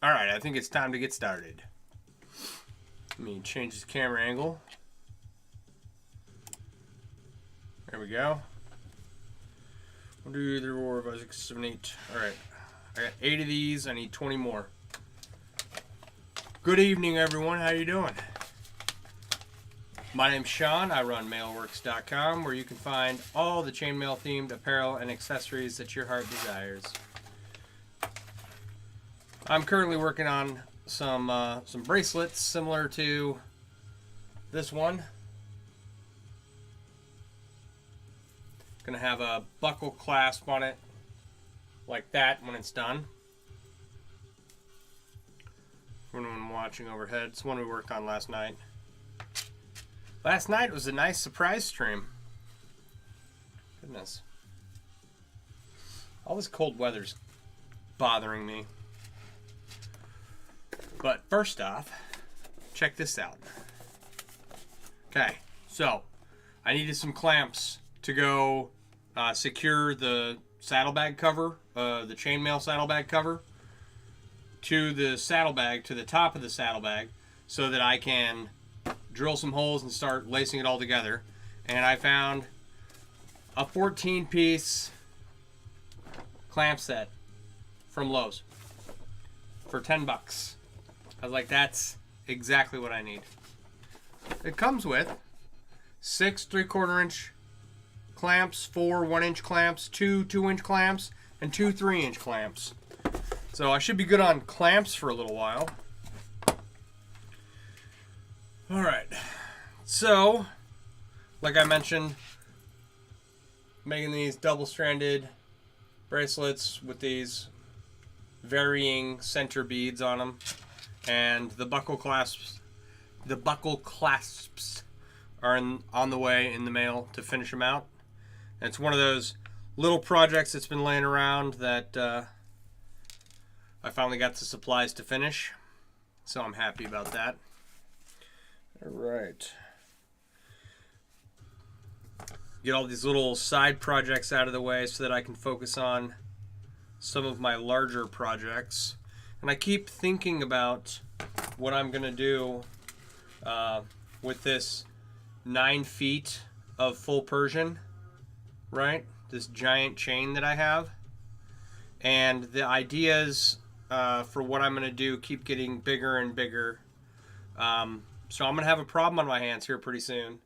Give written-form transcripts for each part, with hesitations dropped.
Alright, I think it's time to get started. Let me change the camera angle. There we go. 1, 2, 3, 4, 5, 6, 7, 8. Alright. I got 8 of these. I need 20 more. Good evening, everyone. How you doing? My name's Sean. I run mailworks.com, where you can find all the chainmail themed apparel and accessories that your heart desires. I'm currently working on some bracelets similar to this one. Gonna have a buckle clasp on it like that when it's done. For anyone watching overhead, it's one we worked on last night. Last night was a nice surprise stream. Goodness. All this cold weather's bothering me. But first off, check this out. Okay, so I needed some clamps to go secure the saddlebag cover, the chainmail saddlebag cover, to the saddlebag, to the top of the saddlebag, so that I can drill some holes and start lacing it all together. And I found a 14-piece clamp set from Lowe's for 10 bucks. I was like, that's exactly what I need. It comes with 6 3/4-inch clamps, 4 1-inch clamps, 2 2-inch clamps, and 2 3-inch clamps. So I should be good on clamps for a little while. Alright, so, like I mentioned, making these double-stranded bracelets with these varying center beads on them. And the buckle clasps are on the way in the mail to finish them out. And it's one of those little projects that's been laying around that I finally got the supplies to finish. So I'm happy about that. All right. Get all these little side projects out of the way so that I can focus on some of my larger projects. And I keep thinking about what I'm going to do with this 9 feet of full Persian, right? This giant chain that I have. And the ideas for what I'm going to do keep getting bigger and bigger. So I'm going to have a problem on my hands here pretty soon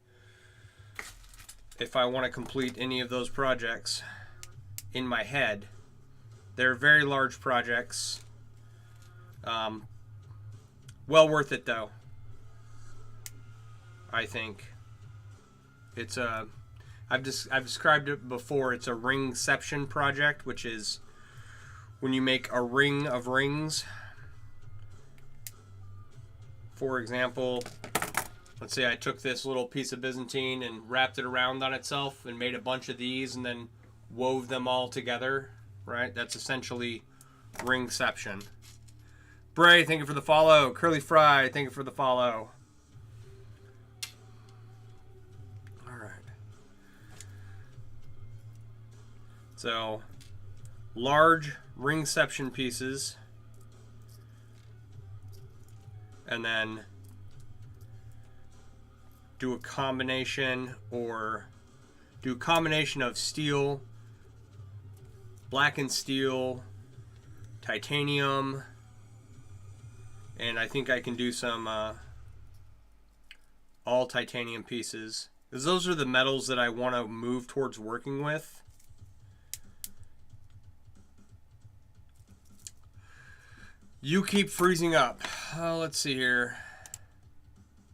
if I want to complete any of those projects in my head. They're very large projects. Well worth it though. I think it's a. I've described it before. It's a ringception project, which is when you make a ring of rings. For example, let's say I took this little piece of Byzantine and wrapped it around on itself and made a bunch of these and then wove them all together. Right? That's essentially ringception. Bray, thank you for the follow. Curly Fry, thank you for the follow. Alright. So, large ringception pieces. And then do a combination of steel, blackened steel, titanium, and I think I can do some All titanium pieces. Because those are the metals that I want to move towards working with. You keep freezing up. Let's see here.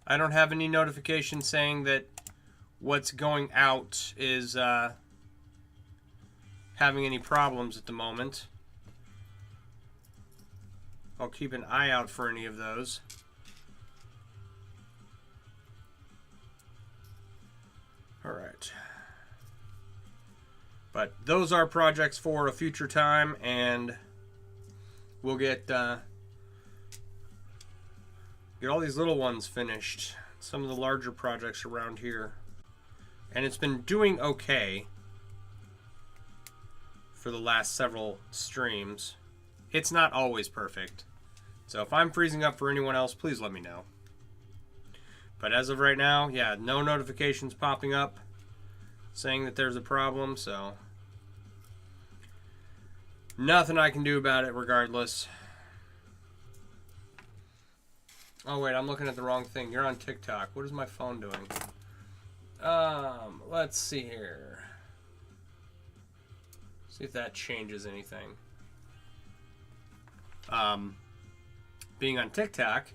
I don't have any notification saying that what's going out is having any problems at the moment. I'll keep an eye out for any of those. Alright. But those are projects for a future time, and we'll get all these little ones finished. Some of the larger projects around here. And it's been doing okay for the last several streams. It's not always perfect. So if I'm freezing up for anyone else, please let me know. But as of right now, yeah, no notifications popping up saying that there's a problem, so nothing I can do about it regardless. Oh wait, I'm looking at the wrong thing. You're on TikTok. What is my phone doing? Let's see here. See if that changes anything. Being on TikTok,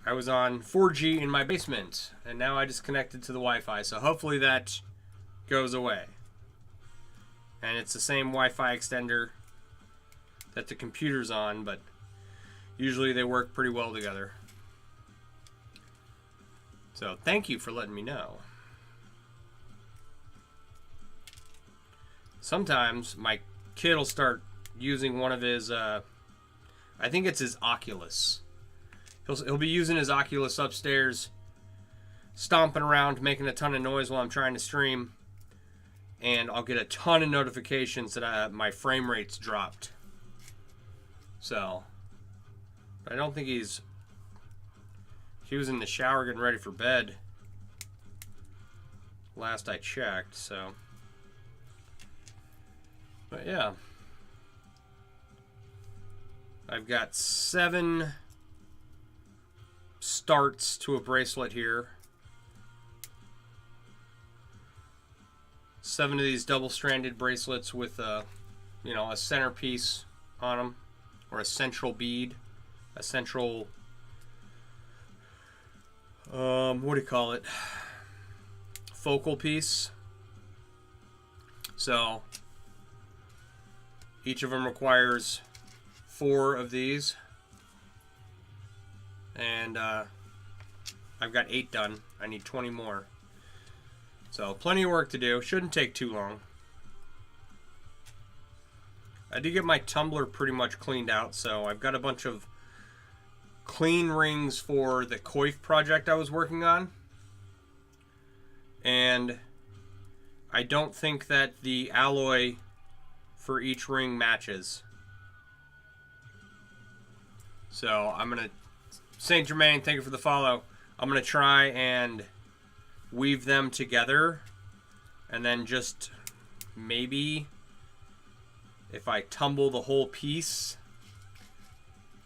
I was on 4G in my basement, and now I just connected to the Wi-Fi, so hopefully that goes away. And it's the same Wi-Fi extender that the computer's on, but usually they work pretty well together. So thank you for letting me know. Sometimes my kid will start using one of his, I think it's his Oculus. He'll be using his Oculus upstairs, stomping around, making a ton of noise while I'm trying to stream. And I'll get a ton of notifications that my frame rate's dropped. So, I don't think he was in the shower getting ready for bed last I checked, so. But yeah. I've got 7 starts to a bracelet here. 7 of these double-stranded bracelets with a centerpiece on them, or a central bead, a central, what do you call it? Focal piece. So each of them requires 4 of these, and I've got 8 done. I need 20 more. So plenty of work to do. Shouldn't take too long. I did get my tumbler pretty much cleaned out, so I've got a bunch of clean rings for the coif project I was working on. And I don't think that the alloy for each ring matches. So I'm going to... Saint Germain, thank you for the follow. I'm going to try and weave them together, and then just maybe if I tumble the whole piece,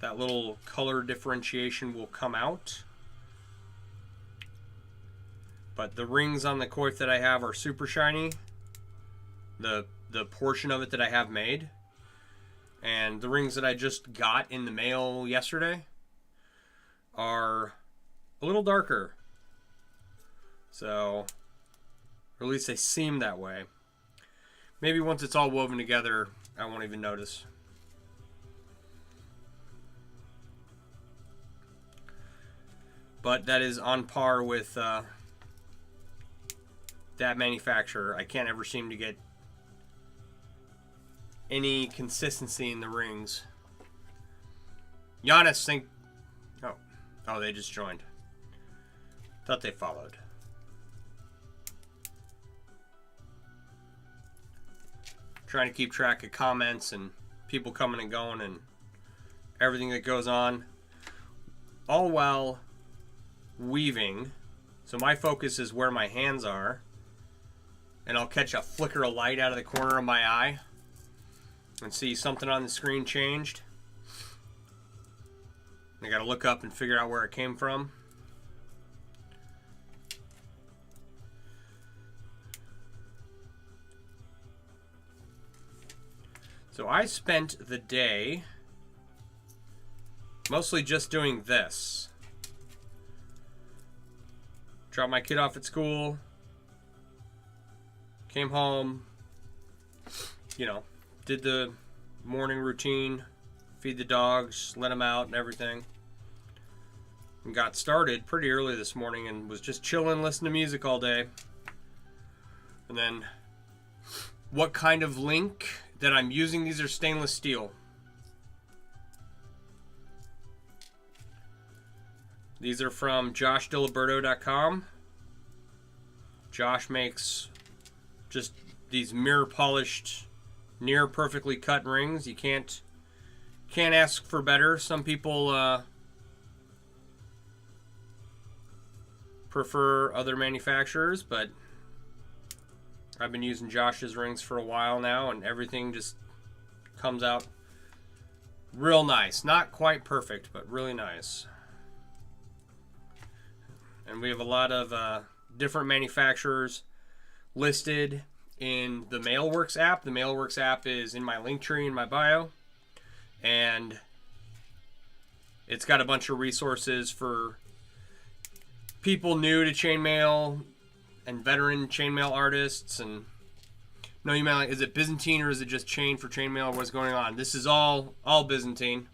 that little color differentiation will come out. But the rings on the coif that I have are super shiny, the portion of it that I have made, and the rings that I just got in the mail yesterday are a little darker. So, or at least they seem that way. Maybe once it's all woven together, I won't even notice. But that is on par with that manufacturer. I can't ever seem to get any consistency in the rings. Giannis, think... Oh, they just joined. Thought they followed. Trying to keep track of comments and people coming and going and everything that goes on, all while weaving. So my focus is where my hands are, and I'll catch a flicker of light out of the corner of my eye and see something on the screen changed. I gotta look up and figure out where it came from. So I spent the day mostly just doing this. Dropped my kid off at school. Came home. You know, did the morning routine. Feed the dogs, let them out and everything. And got started pretty early this morning and was just chilling, listening to music all day. And then what kind of link that I'm using? These are stainless steel. These are from joshdiliberto.com. Josh makes just these mirror polished, near perfectly cut rings. You can't ask for better. Some people prefer other manufacturers, but I've been using Josh's rings for a while now, and everything just comes out real nice. Not quite perfect, but really nice. And we have a lot of different manufacturers listed in the Mailworks app. The Mailworks app is in my link tree in my bio. And it's got a bunch of resources for people new to chainmail and veteran chainmail artists. And no, you might like, is it Byzantine or is it just chain for chainmail? What's going on? This is all Byzantine.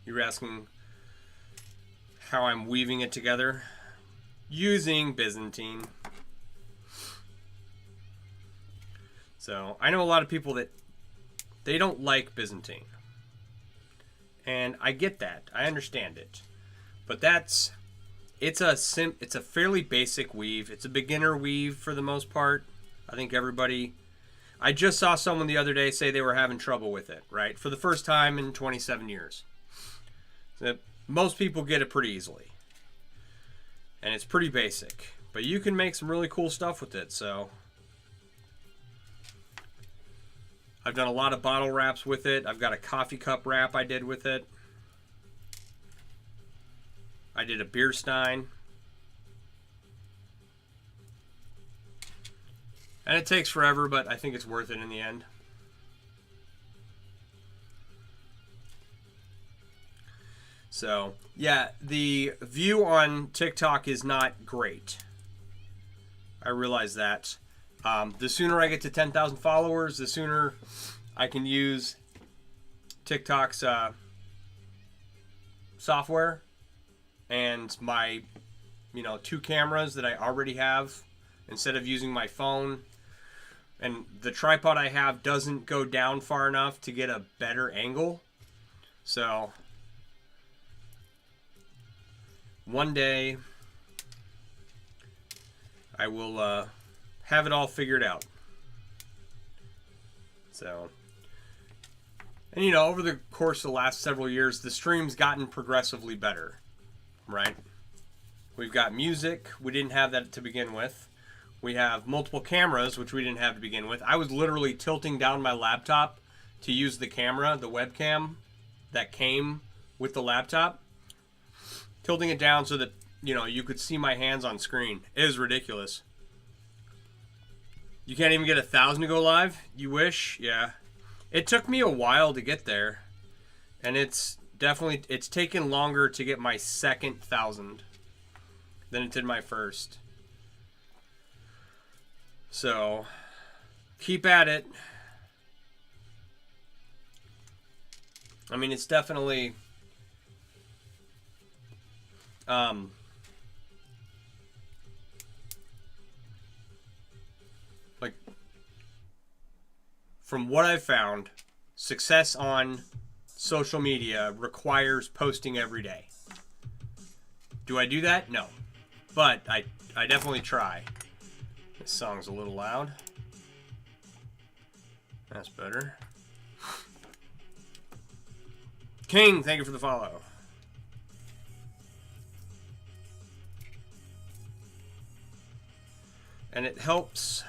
You're asking how I'm weaving it together using Byzantine. So I know a lot of people that they don't like Byzantine, and I get that. I understand it, but it's a fairly basic weave. It's a beginner weave for the most part. I think everybody. I just saw someone the other day say they were having trouble with it, right? For the first time in 27 years. That most people get it pretty easily, and it's pretty basic, but you can make some really cool stuff with it. So I've done a lot of bottle wraps with it. I've got a coffee cup wrap I did with it. I did a beer stein, and it takes forever, but I think it's worth it in the end. So, yeah, the view on TikTok is not great. I realize that. The sooner I get to 10,000 followers, the sooner I can use TikTok's software and my, 2 cameras that I already have instead of using my phone. And the tripod I have doesn't go down far enough to get a better angle. So one day, I will have it all figured out. So, and over the course of the last several years, the stream's gotten progressively better, right? We've got music. We didn't have that to begin with. We have multiple cameras, which we didn't have to begin with. I was literally tilting down my laptop to use the camera, the webcam that came with the laptop. Tilting it down so that, you could see my hands on screen. It is ridiculous. You can't even get 1,000 to go live? You wish? Yeah. It took me a while to get there. And it's taken longer to get my second 1,000 than it did my first. So, keep at it. I mean, it's definitely... like, from what I've found, success on social media requires posting every day. Do I do that? No. But I definitely try. This song's a little loud. That's better. King, thank you for the follow. And it helps.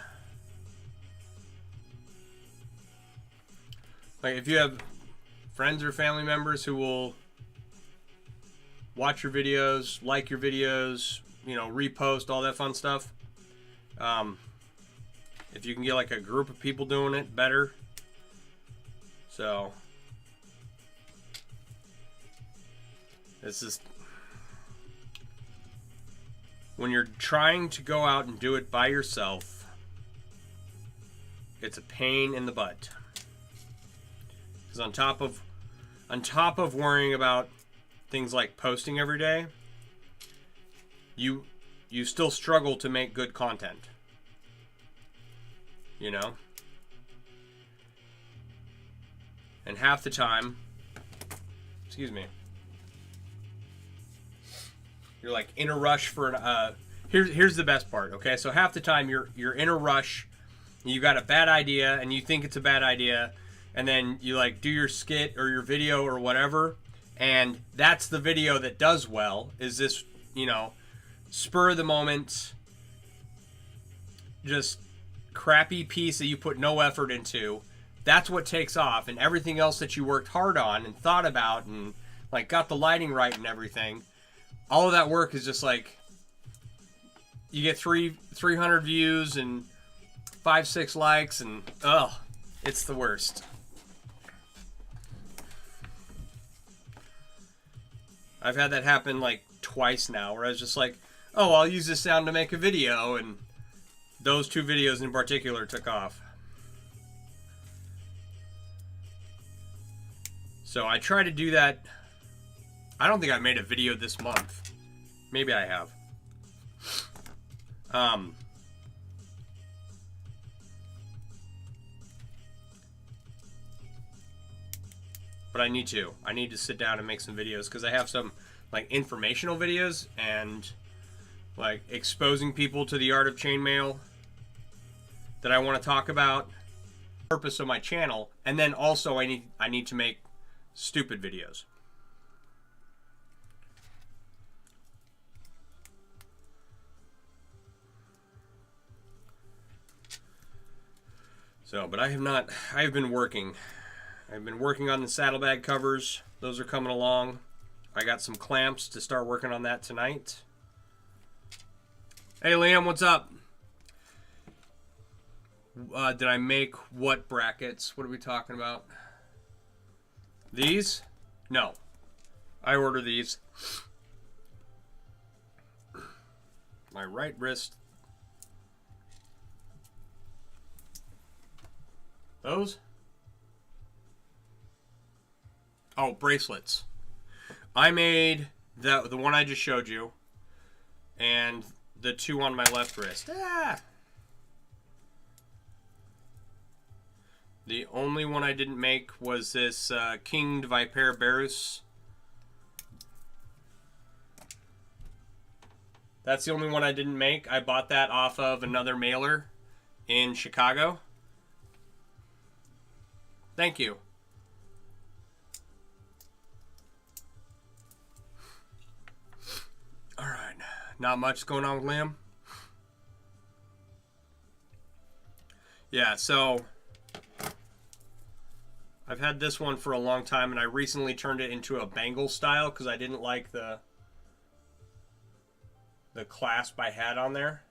Like if you have friends or family members who will watch your videos, like your videos, repost, all that fun stuff. If you can get like a group of people doing it, better. So this is when you're trying to go out and do it by yourself, it's a pain in the butt. Because on top of worrying about things like posting every day, you still struggle to make good content. You know? And half the time, excuse me, you're like in a rush for an here's the best part, okay? So half the time you're in a rush, you got a bad idea and you think it's a bad idea, and then you like do your skit or your video or whatever, and that's the video that does well, is this, you know, spur of the moment, just crappy piece that you put no effort into. That's what takes off, and everything else that you worked hard on and thought about and like got the lighting right and everything, all of that work is just like, you get 300 views and 5-6 likes, and it's the worst. I've had that happen like twice now, where I was just like, oh, I'll use this sound to make a video, and those 2 videos in particular took off. So I try to do that. I don't think I made a video this month. Maybe I have. But I need to. I need to sit down and make some videos, because I have some like informational videos and like exposing people to the art of chainmail that I want to talk about. Purpose of my channel, and then also I need to make stupid videos. So, but I have been working. I've been working on the saddlebag covers. Those are coming along. I got some clamps to start working on that tonight. Hey Liam, what's up? Did I make what brackets? What are we talking about? These? No. I order these. My right wrist. Those? Oh, bracelets. I made the one I just showed you, and the 2 on my left wrist. The only one I didn't make was this Kinged Viper Barus. That's the only one I didn't make. I bought that off of another mailer in Chicago. Thank you. All right. Not much going on with Liam. Yeah, so I've had this one for a long time, and I recently turned it into a bangle style because I didn't like the clasp I had on there.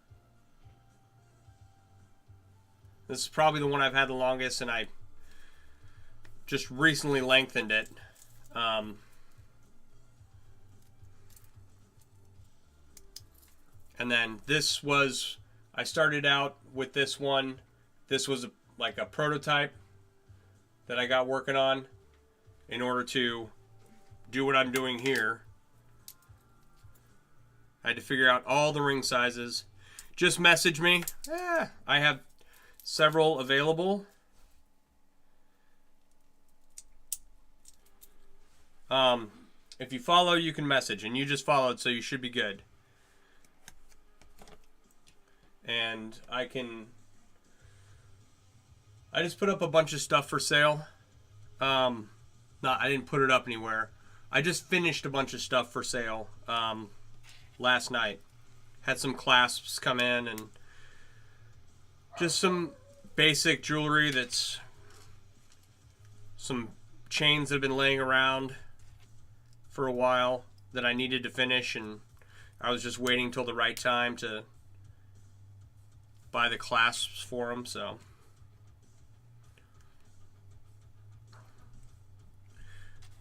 This is probably the one I've had the longest, and I just recently lengthened it. And then this was, I started out with this one. This was like a prototype that I got working on in order to do what I'm doing here. I had to figure out all the ring sizes. Just message me. I have several available. If you follow, you can message, and you just followed, so you should be good. And I just put up a bunch of stuff for sale. No, I didn't put it up anywhere. I just finished a bunch of stuff for sale last night. Had some clasps come in, and just some basic jewelry that's some chains that have been laying around for a while that I needed to finish, and I was just waiting till the right time to buy the clasps for them, so.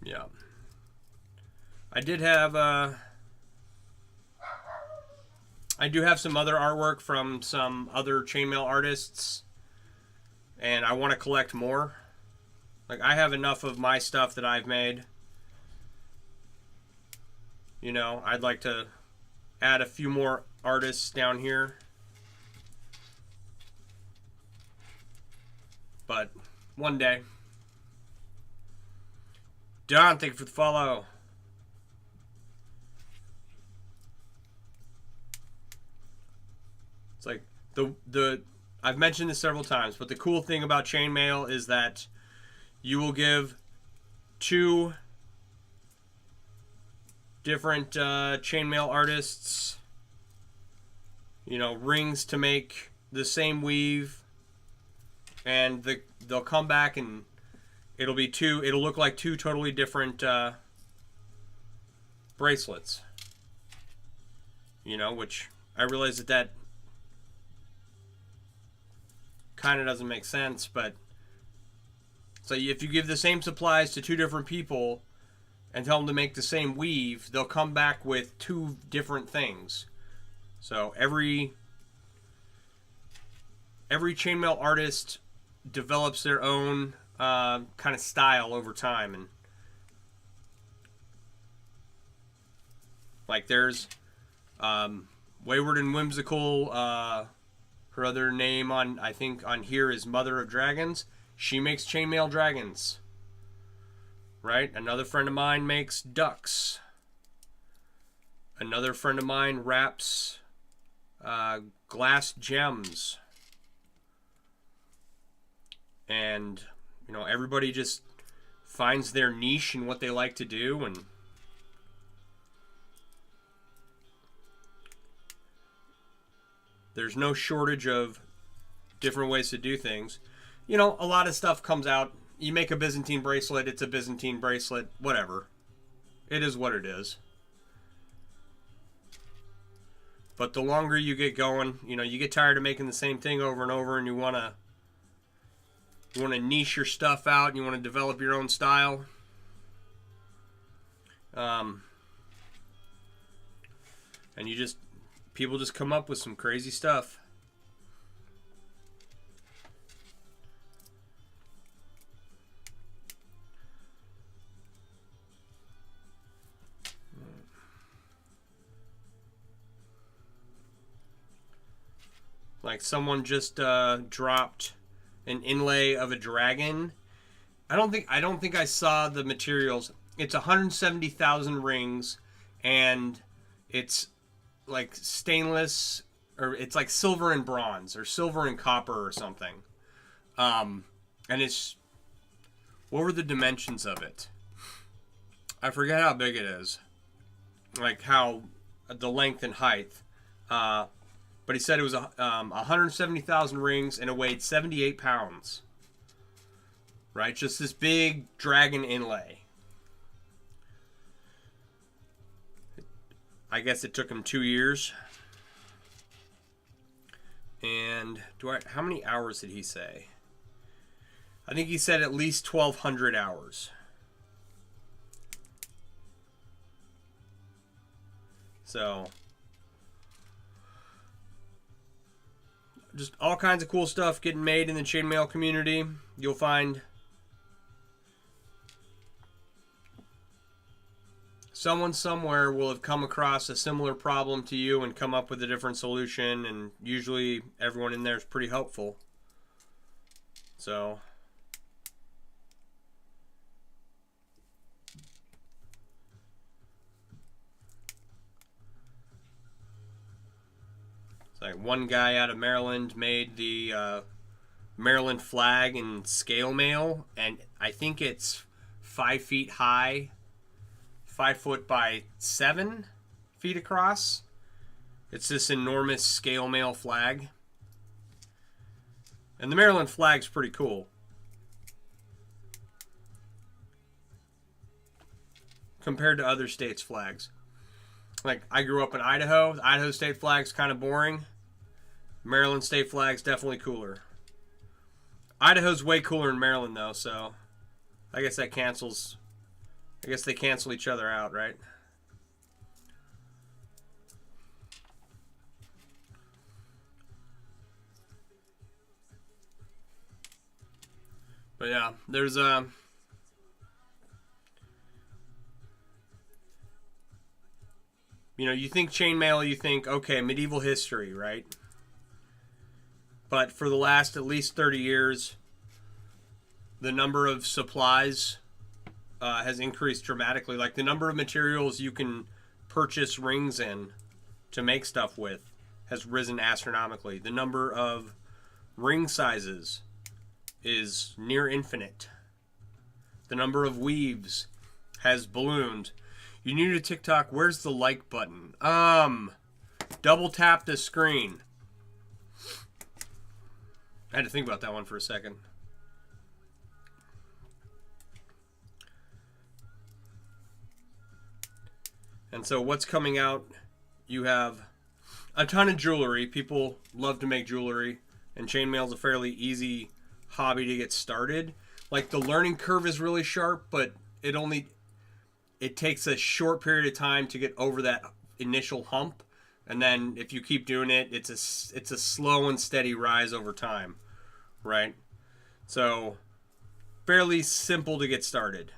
Yeah. I did have, I do have some other artwork from some other chainmail artists, and I want to collect more. Like, I have enough of my stuff that I've made. You know, I'd like to add a few more artists down here. But one day. Don, thank you for the follow. It's like the I've mentioned this several times, but the cool thing about chainmail is that you will give 2 different chainmail artists, you know, rings to make the same weave, and they'll come back and it'll look like 2 totally different bracelets. You know, which I realize that kind of doesn't make sense, but so if you give the same supplies to 2 different people and tell them to make the same weave, they'll come back with 2 different things. So every chainmail artist develops their own kind of style over time, and like there's Wayward and Whimsical. Her other name I think on here is Mother of Dragons. She makes chainmail dragons. Right? Another friend of mine makes ducks. Another friend of mine wraps glass gems. And, you know, everybody just finds their niche and what they like to do, and there's no shortage of different ways to do things. You know, a lot of stuff comes out. You make a Byzantine bracelet, it's a Byzantine bracelet, whatever. It is what it is. But the longer you get going, you know, you get tired of making the same thing over and over, and you want to niche your stuff out, and you want to develop your own style. And people just come up with some crazy stuff. Like someone just dropped an inlay of a dragon. I don't think I saw the materials. It's 170,000 rings, and it's like stainless, or it's like silver and bronze, or silver and copper, or something. And it's, what were the dimensions of it? I forget how big it is. Like how the length and height. But he said it was 170,000 rings, and it weighed 78 pounds. Right? Just this big dragon inlay. I guess it took him 2 years. And how many hours did he say? I think he said at least 1,200 hours. So just all kinds of cool stuff getting made in the chainmail community. You'll find someone somewhere will have come across a similar problem to you and come up with a different solution, and usually everyone in there is pretty helpful. So it's like one guy out of Maryland made the Maryland flag in scale mail, and I think it's 5 feet high, 5 foot by 7 feet across. It's this enormous scale mail flag. And the Maryland flag's pretty cool. Compared to other states' flags. Like, I grew up in Idaho. The Idaho state flag's kind of boring. Maryland state flag's definitely cooler. Idaho's way cooler than Maryland, though, so I guess that cancels. I guess they cancel each other out, right? But yeah, there's you know, you think chainmail, you think, okay, medieval history, right? But for the last at least 30 years, the number of supplies has increased dramatically. Like the number of materials you can purchase rings in to make stuff with has risen astronomically. The number of ring sizes is near infinite. The number of weaves has ballooned. You new to TikTok, where's the like button? Double tap the screen. I had to think about that one for a second. And so what's coming out, you have a ton of jewelry. People love to make jewelry, and chainmail is a fairly easy hobby to get started. Like the learning curve is really sharp, but it takes a short period of time to get over that initial hump, and then if you keep doing it, it's a slow and steady rise over time, right? So fairly simple to get started.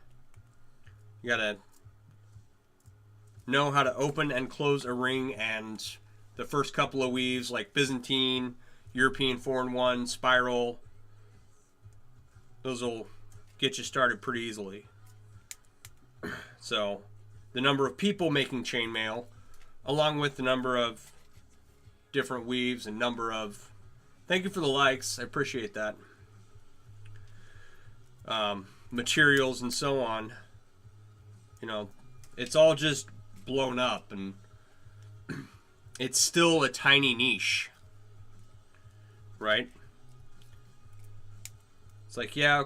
You gotta know how to open and close a ring, and the first couple of weaves like Byzantine, European 4-in-1, spiral, those will get you started pretty easily. So the number of people making chainmail, along with the number of different weaves and number of, thank you for the likes, I appreciate that, materials and so on, you know, it's all just blown up, and it's still a tiny niche, right? It's like, yeah,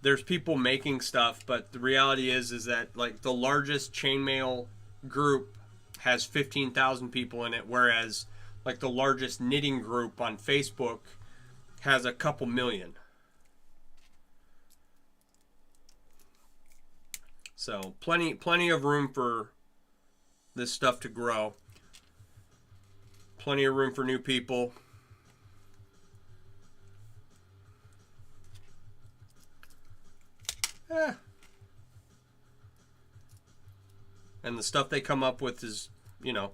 there's people making stuff, but the reality is that like the largest chainmail group has 15,000 people in it, whereas like the largest knitting group on Facebook has a couple million. So plenty of room for this stuff to grow. Plenty of room for new people. And the stuff they come up with is, you know,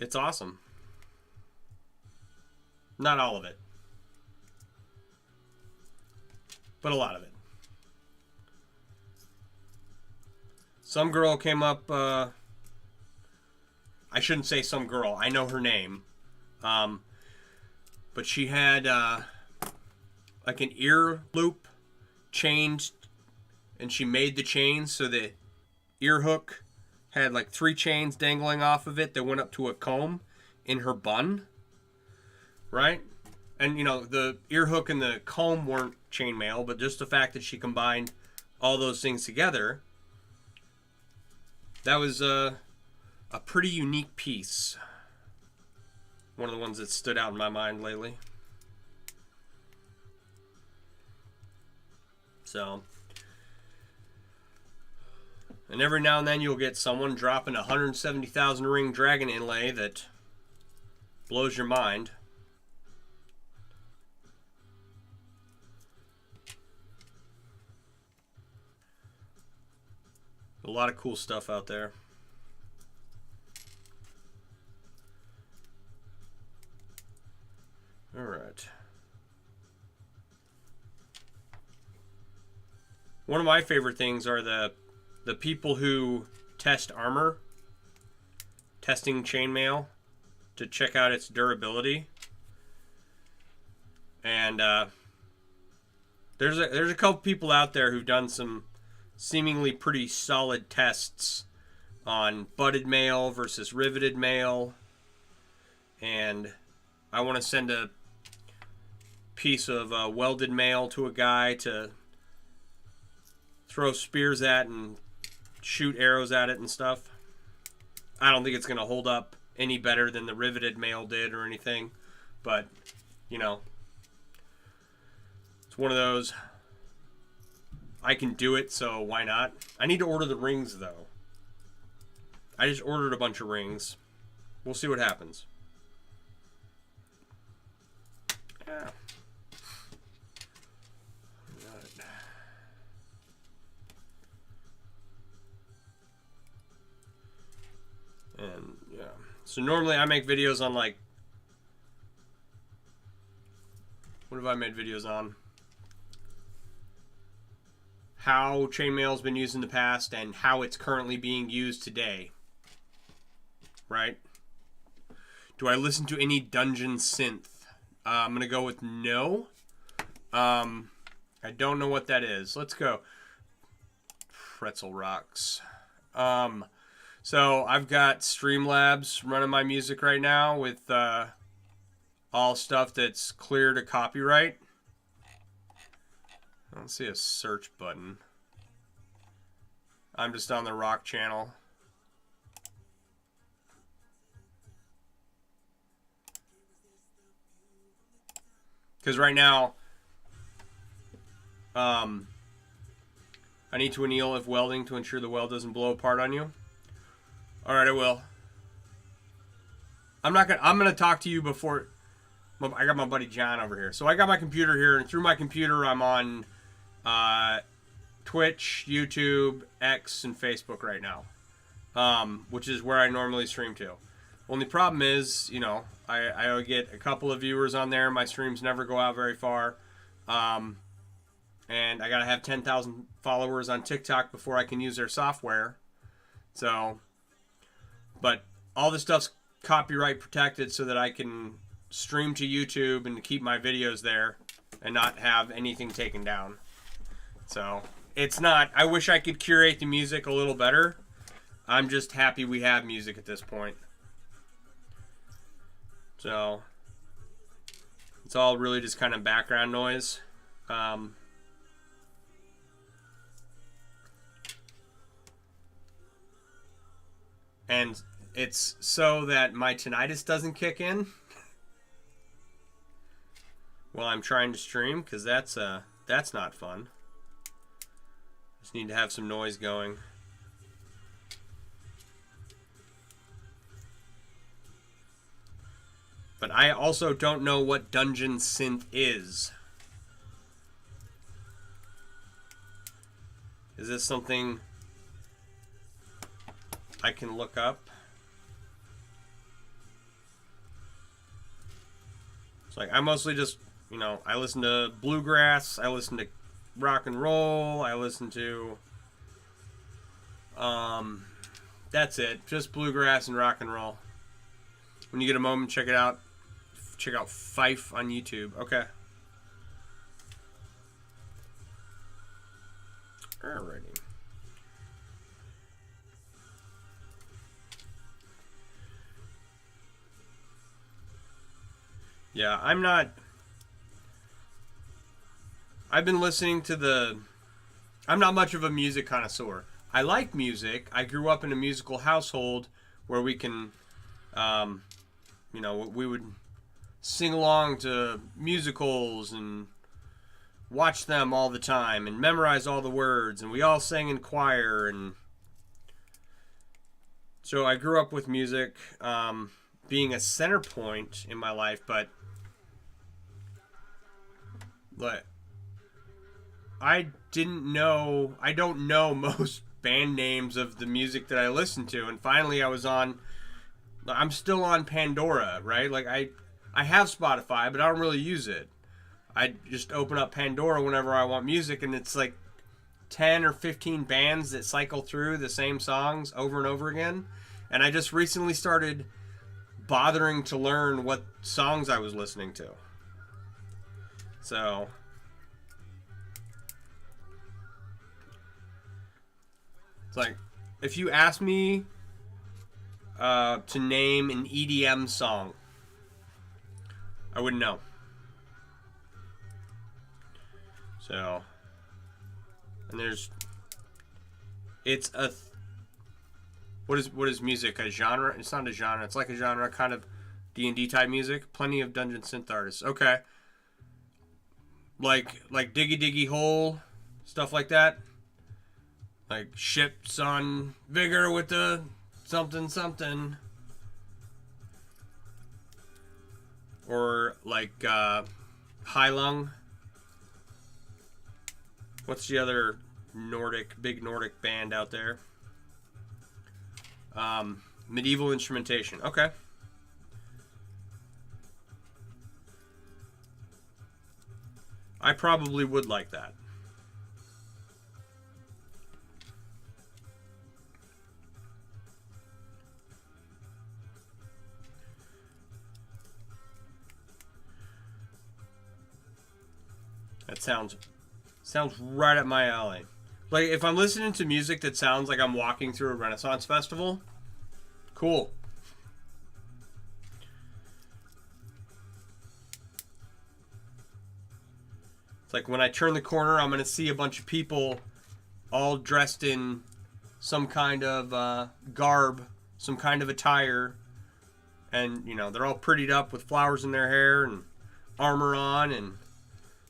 it's awesome. Not all of it, but a lot of it. Some girl came up, I shouldn't say some girl, I know her name, but she had like an ear loop chained, and she made the chain so the ear hook had like 3 chains dangling off of it that went up to a comb in her bun, right? And you know, the ear hook and the comb weren't chainmail, but just the fact that she combined all those things together, that was a pretty unique piece. One of the ones that stood out in my mind lately. So, and every now and then you'll get someone dropping a 170,000 ring dragon inlay that blows your mind. A lot of cool stuff out there. All right. One of my favorite things are the people who test armor, testing chainmail to check out its durability. And there's a couple people out there who've done some seemingly pretty solid tests on butted mail versus riveted mail, and I want to send a piece of welded mail to a guy to throw spears at and shoot arrows at it and stuff. I don't think it's going to hold up any better than the riveted male did or anything, but you know, it's one of those. I can do it, so why not? I need to order the rings though. I just ordered a bunch of rings. We'll see what happens. Yeah. And yeah, so normally I make videos on like, what have I made videos on? How chainmail's been used in the past and how it's currently being used today. Right? Do I listen to any dungeon synth? I'm gonna go with no. I don't know what that is. Let's go. Pretzel Rocks. So I've got Streamlabs running my music right now with all stuff that's clear to copyright. I don't see a search button. I'm just on the rock channel. Because right now, I need to anneal if welding to ensure the weld doesn't blow apart on you. All right, I will. I'm gonna talk to you before. I got my buddy John over here, so I got my computer here, and through my computer, I'm on Twitch, YouTube, X, and Facebook right now, which is where I normally stream to. Only problem is, you know, I get a couple of viewers on there. My streams never go out very far, and I gotta have 10,000 followers on TikTok before I can use their software. So. But all this stuff's copyright protected so that I can stream to YouTube and keep my videos there and not have anything taken down. So it's not, I wish I could curate the music a little better. I'm just happy we have music at this point. So it's all really just kind of background noise. And it's so that my tinnitus doesn't kick in while I'm trying to stream, because that's not fun. Just need to have some noise going. But I also don't know what dungeon synth is. Is this something I can look up? It's like, I mostly just, you know, I listen to bluegrass, I listen to rock and roll, I listen to, that's it, just bluegrass and rock and roll. When you get a moment, check it out. Check out Fife on YouTube. Okay. Alrighty. Yeah, I'm not listening to I'm not much of a music connoisseur. I like music. I grew up in a musical household where we can, you know, we would sing along to musicals and watch them all the time and memorize all the words, and we all sang in choir, and so I grew up with music being a center point in my life, but I don't know most band names of the music that I listen to, and finally I'm still on Pandora, right? Like I have Spotify, but I don't really use it. I just open up Pandora whenever I want music, and it's like 10 or 15 bands that cycle through the same songs over and over again. And I just recently started bothering to learn what songs I was listening to. So it's like, if you ask me to name an EDM song, I wouldn't know. So, and What is music? A genre? It's not a genre. It's like a genre, kind of D&D type music. Plenty of dungeon synth artists. Okay. Like Diggy Diggy Hole, stuff like that. Like ships on vigor with the something something. Or like Heilung. What's the other big Nordic band out there? Medieval instrumentation. Okay. I probably would like that. That sounds right up my alley. Like, if I'm listening to music that sounds like I'm walking through a Renaissance festival, cool. It's like when I turn the corner, I'm going to see a bunch of people all dressed in some kind of garb, some kind of attire. And, you know, they're all prettied up with flowers in their hair and armor on and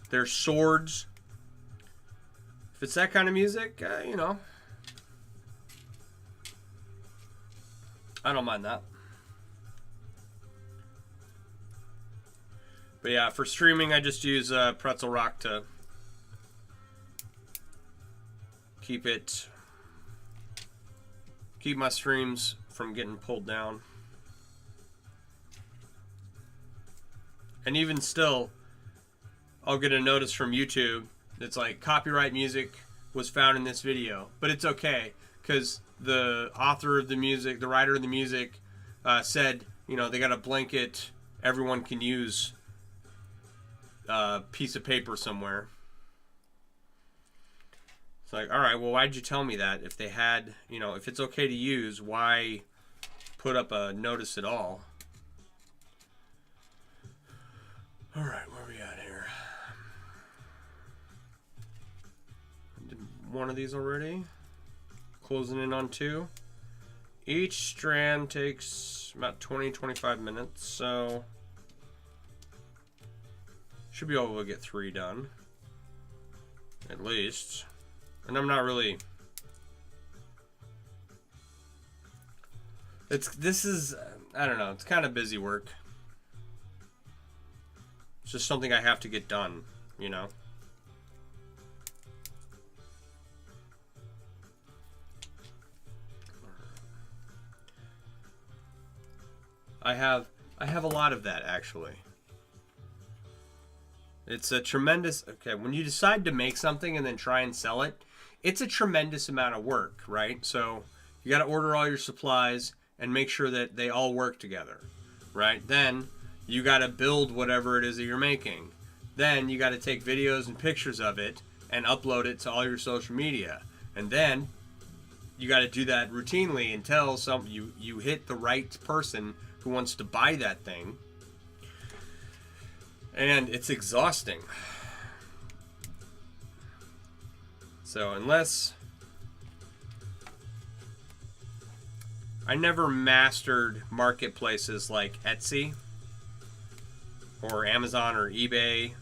their swords. If it's that kind of music, you know, I don't mind that. But yeah, for streaming, I just use Pretzel Rock to keep my streams from getting pulled down. And even still, I'll get a notice from YouTube that's like, copyright music was found in this video. But it's okay, because the author of the music, the writer of the music, said, you know, they got a blanket everyone can use piece of paper somewhere. It's like, all right, well, why'd you tell me that? If they had, you know, if it's okay to use, why put up a notice at all? All right, where are we at here? Did one of these already. Closing in on 2. Each strand takes about 20-25 minutes, so should be able to get 3 done, at least. And I'm not really. This is, I don't know. It's kind of busy work. It's just something I have to get done, you know. I have a lot of that, actually. It's a tremendous, okay, when you decide to make something and then try and sell it, it's a tremendous amount of work, right? So you got to order all your supplies and make sure that they all work together, right? Then you got to build whatever it is that you're making. Then you got to take videos and pictures of it and upload it to all your social media. And then you got to do that routinely until you hit the right person who wants to buy that thing. And it's exhausting. So unless I never mastered marketplaces like Etsy or Amazon or eBay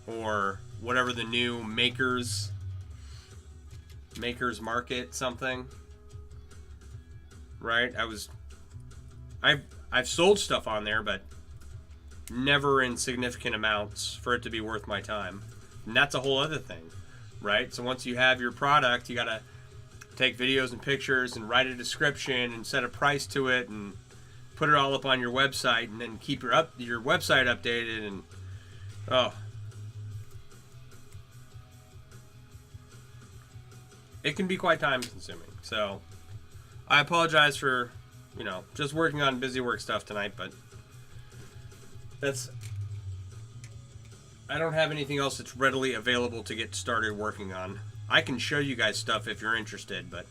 or whatever the new makers market something, right? I've sold stuff on there, but never in significant amounts for it to be worth my time. And that's a whole other thing, right? So once you have your product, you gotta take videos and pictures and write a description and set a price to it and put it all up on your website and then keep your website updated. And it can be quite time consuming. So I apologize for, you know, just working on busy work stuff tonight, but I don't have anything else that's readily available to get started working on. I can show you guys stuff if you're interested, but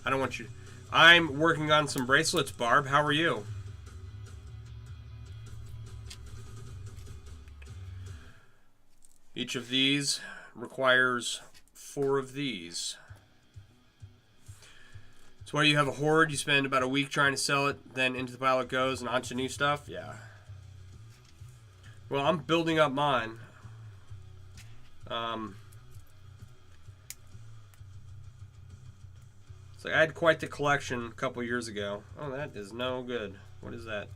I don't want you. I'm working on some bracelets, Barb. How are you? Each of these requires 4 of these. So where you have a hoard, you spend about a week trying to sell it, then into the pile it goes and onto new stuff? Yeah. Well, I'm building up mine. So I had quite the collection a couple years ago. Oh, that is no good. What is that?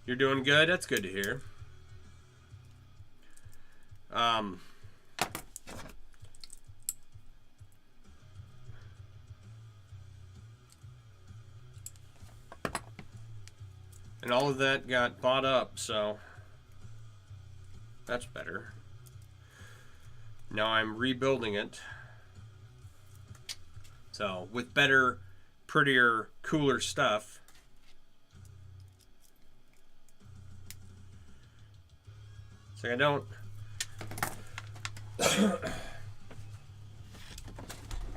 You're doing good? That's good to hear. And all of that got bought up, so that's better. Now I'm rebuilding it. So with better, prettier, cooler stuff. So I don't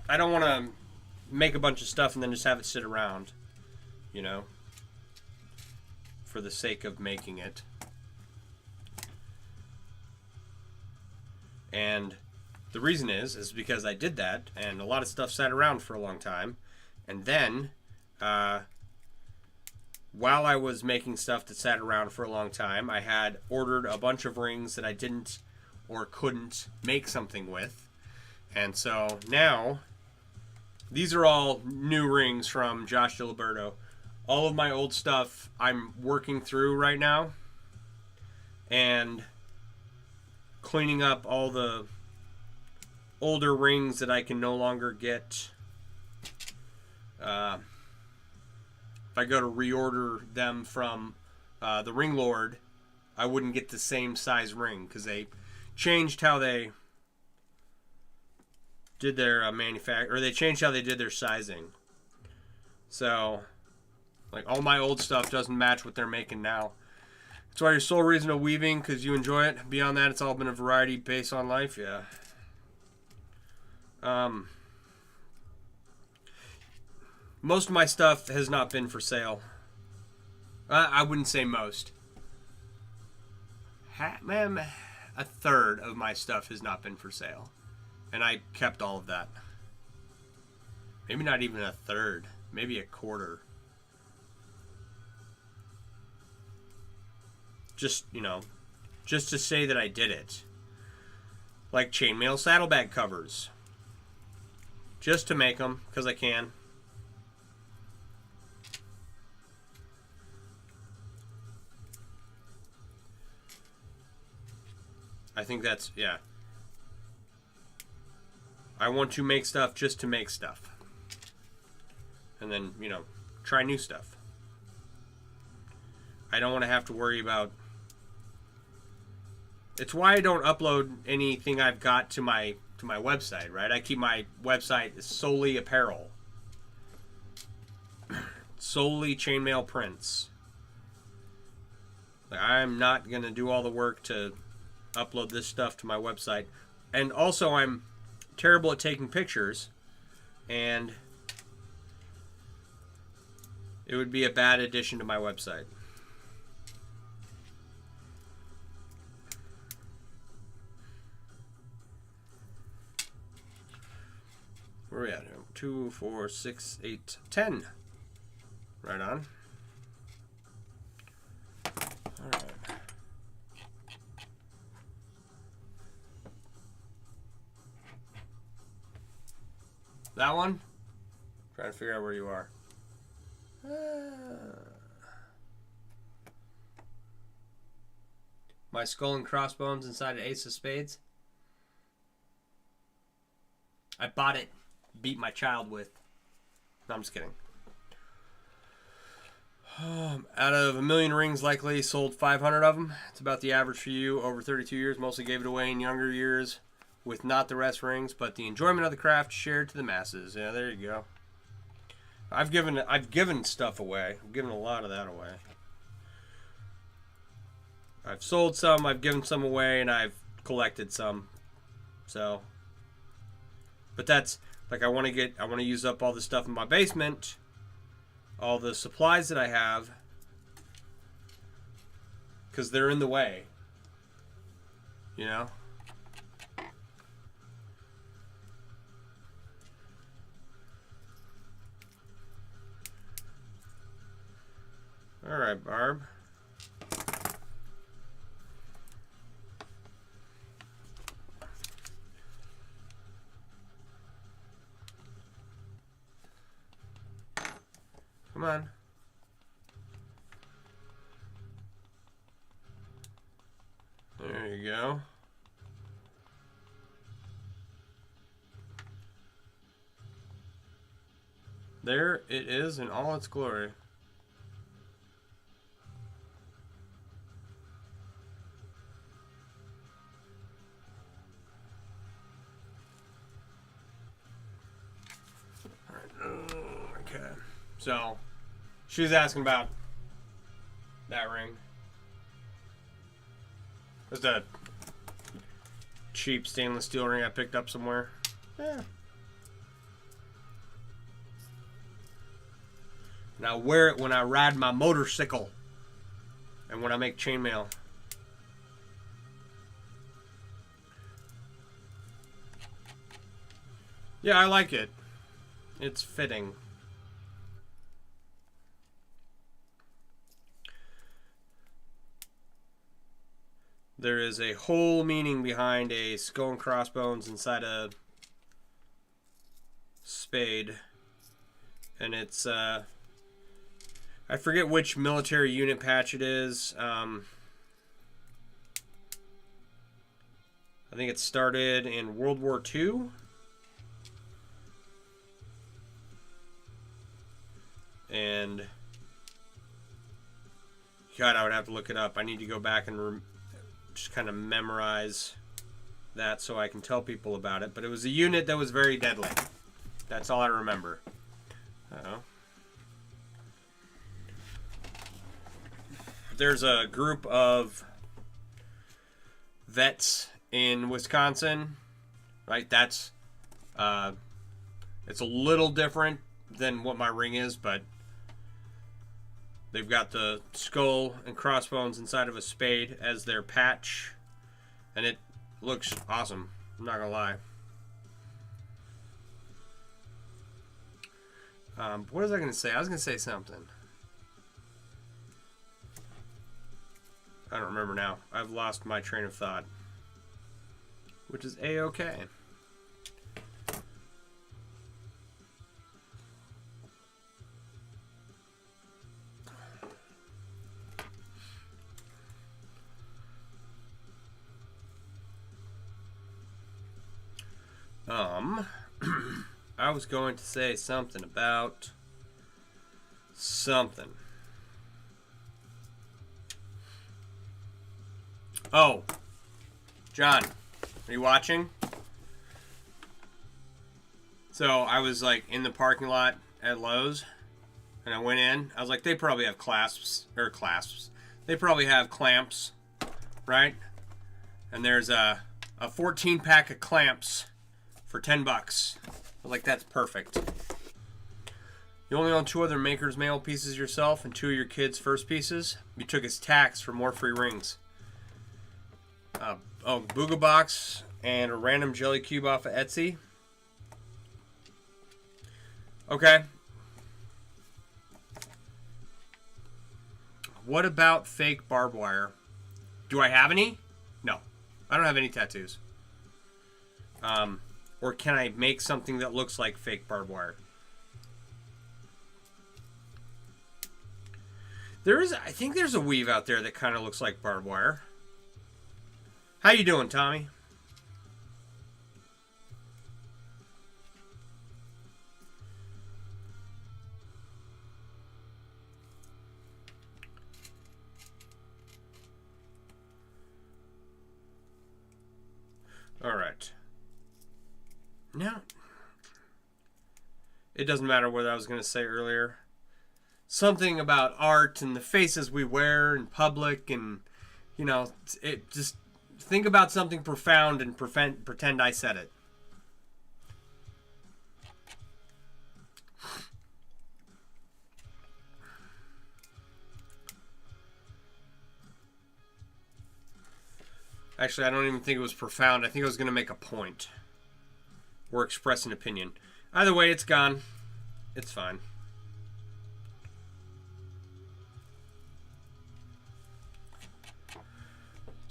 I don't want to make a bunch of stuff and then just have it sit around, you know, for the sake of making it. And the reason is because I did that, and a lot of stuff sat around for a long time, and then while I was making stuff that sat around for a long time, I had ordered a bunch of rings that I didn't or couldn't make something with. And so now, these are all new rings from Josh Giliberto. All of my old stuff I'm working through right now and cleaning up all the older rings that I can no longer get. If I go to reorder them from the Ring Lord, I wouldn't get the same size ring because they changed how they did their manufacture, or they changed how they did their sizing. So, like, all my old stuff doesn't match what they're making now. That's why your sole reason of weaving, because you enjoy it. Beyond that, it's all been a variety based on life. Yeah. Most of my stuff has not been for sale. I wouldn't say most. A third of my stuff has not been for sale. And I kept all of that. Maybe not even a third. Maybe a quarter. Just, you know, just to say that I did it. Like chainmail saddlebag covers. Just to make them, because I can. I think that's, yeah. I want to make stuff just to make stuff. And then, you know, try new stuff. I don't want to have to worry about... It's why I don't upload anything I've got to my website, right? I keep my website solely apparel. Solely chainmail prints. Like, I'm not going to do all the work to upload this stuff to my website. And also, I'm terrible at taking pictures, and it would be a bad addition to my website. Where are we at here? 2, 4, 6, 8, 10. Right on. All right. That one? Trying to figure out where you are. My skull and crossbones inside an ace of spades. I bought it, beat my child with. No, I'm just kidding. Out of 1 million rings, likely sold 500 of them. It's about the average for you over 32 years. Mostly gave it away in younger years with not the rest rings, but the enjoyment of the craft shared to the masses. Yeah, there you go. I've given stuff away. I've given a lot of that away. I've sold some, I've given some away, and I've collected some. So, but that's like I want to use up all the stuff in my basement, all the supplies that I have, because they're in the way. You know? right, Barb. Come on. There you go. There it is in all its glory. Okay. So, she was asking about that ring. It's a cheap stainless steel ring I picked up somewhere. Yeah. And I wear it when I ride my motorcycle and when I make chainmail. Yeah, I like it. It's fitting. There is a whole meaning behind a skull and crossbones inside a spade. And it's, I forget which military unit patch it is. I think it started in World War II. And God, I would have to look it up. I need to go back and just kind of memorize that so I can tell people about it. But it was a unit that was very deadly. That's all I remember. Uh-oh. There's a group of vets in Wisconsin, right? That's it's a little different than what my ring is, but they've got the skull and crossbones inside of a spade as their patch, and it looks awesome. I'm not gonna lie. What was I gonna say? I was gonna say something. I don't remember now. I've lost my train of thought, which is a-okay. I was going to say something about something. Oh, John, are you watching? So I was like in the parking lot at Lowe's, and I went in. I was like, they probably have clasps. They probably have clamps, right? And there's a 14-pack of clamps for $10. I was like, that's perfect. You only own 2 other Maker's Mail pieces yourself and 2 of your kids' first pieces. You took his tax for more free rings. Booga Box and a random jelly cube off of Etsy. Okay. What about fake barbed wire? Do I have any? No. I don't have any tattoos. Or can I make something that looks like fake barbed wire? I think there's a weave out there that kind of looks like barbed wire. How you doing, Tommy? All right. Now, it doesn't matter what I was going to say earlier. Something about art and the faces we wear in public, and, you know, it just think about something profound and pretend I said it. Actually, I don't even think it was profound. I think I was going to make a point or express an opinion. Either way, it's gone. It's fine.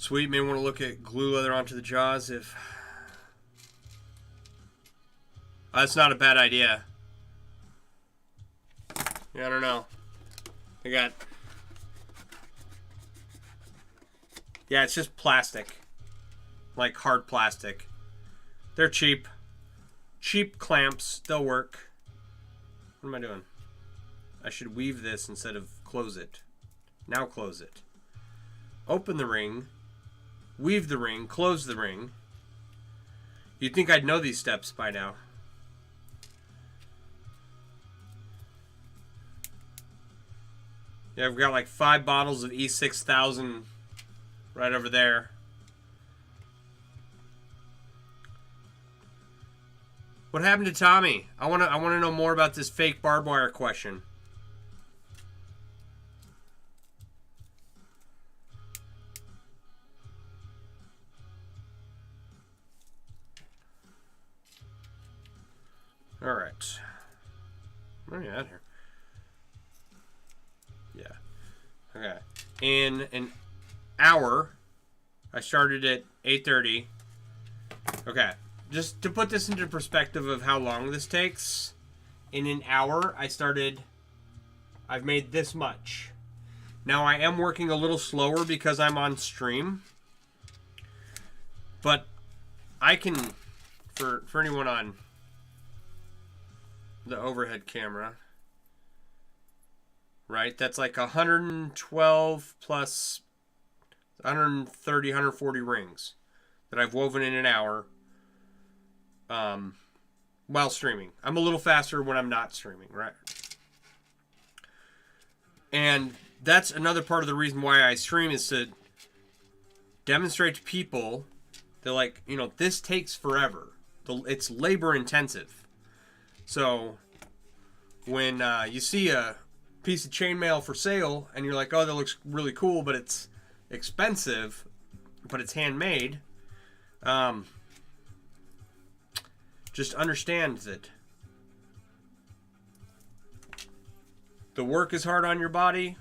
Sweet, may want to look at glue leather onto the jaws if... That's not a bad idea. Yeah, I don't know. I got... Yeah, it's just plastic. Like hard plastic. They're cheap. Cheap clamps. They'll work. What am I doing? I should weave this instead of close it. Now close it. Open the ring. Weave the ring. Close the ring. You'd think I'd know these steps by now. Yeah, I've got like 5 bottles of E6000 right over there. What happened to Tommy? I wanna know more about this fake barbed wire question. All right. What are you at here? Yeah. Okay. In an hour, I started at 8:30. Okay. Just to put this into perspective of how long this takes, in an hour, I've made this much. Now, I am working a little slower because I'm on stream. But I can, for anyone on the overhead camera, right? That's like 112 plus 130, 140 rings that I've woven in an hour while streaming. I'm a little faster when I'm not streaming, right? And that's another part of the reason why I stream, is to demonstrate to people that, like, you know, this takes forever. It's labor intensive. So when you see a piece of chainmail for sale and you're like, oh, that looks really cool, but it's expensive, but it's handmade, just understand that the work is hard on your body.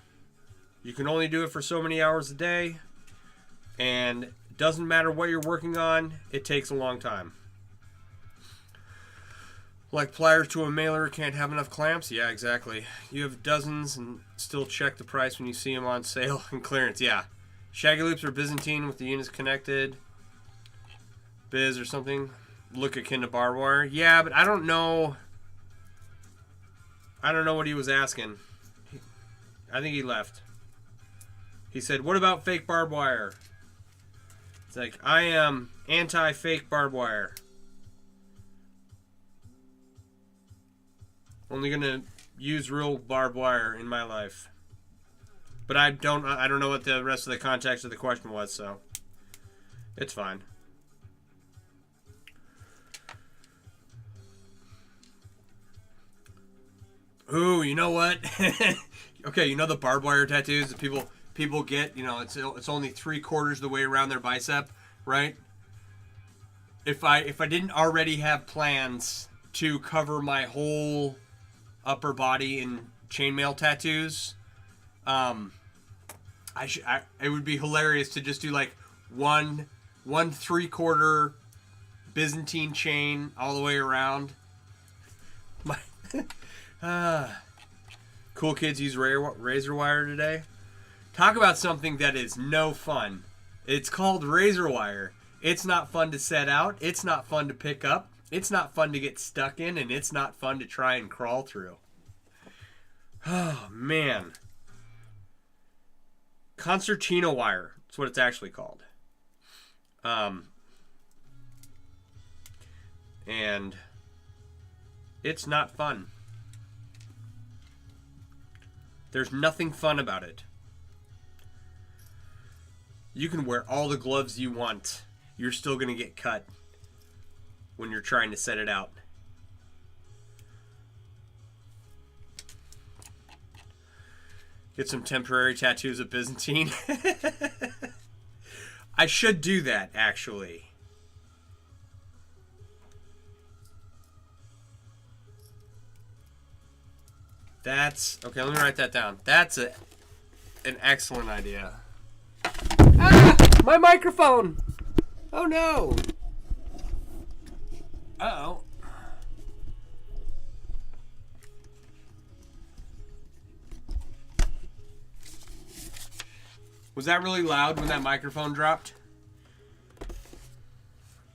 You can only do it for so many hours a day, and it doesn't matter what you're working on, it takes a long time. Like pliers to a mailer, can't have enough clamps? Yeah, exactly. You have dozens and still check the price when you see them on sale and clearance. Yeah. Shaggy loops are Byzantine with the units connected. Biz or something. Look akin to barbed wire. Yeah, but I don't know. I don't know what he was asking. I think he left. He said, what about fake barbed wire? It's like, I am anti-fake barbed wire. Only gonna use real barbed wire in my life. But I don't know what the rest of the context of the question was, so it's fine. Ooh, you know what? Okay, you know the barbed wire tattoos that people get, you know, it's only 3/4 the way around their bicep, right? If I didn't already have plans to cover my whole upper body in chainmail tattoos, it would be hilarious to just do like one 3/4 Byzantine chain all the way around. Cool kids use razor wire today. Talk about something that is no fun. It's called razor wire. It's not fun to set out. It's not fun to pick up. It's not fun to get stuck in, and it's not fun to try and crawl through. Oh, man. Concertina wire. That's what it's actually called. And it's not fun. There's nothing fun about it. You can wear all the gloves you want. You're still going to get cut when you're trying to set it out. Get some temporary tattoos of Byzantine. I should do that, actually. That's... Okay, let me write that down. That's an excellent idea. Ah! My microphone! Oh no! Uh-oh. Was that really loud when that microphone dropped?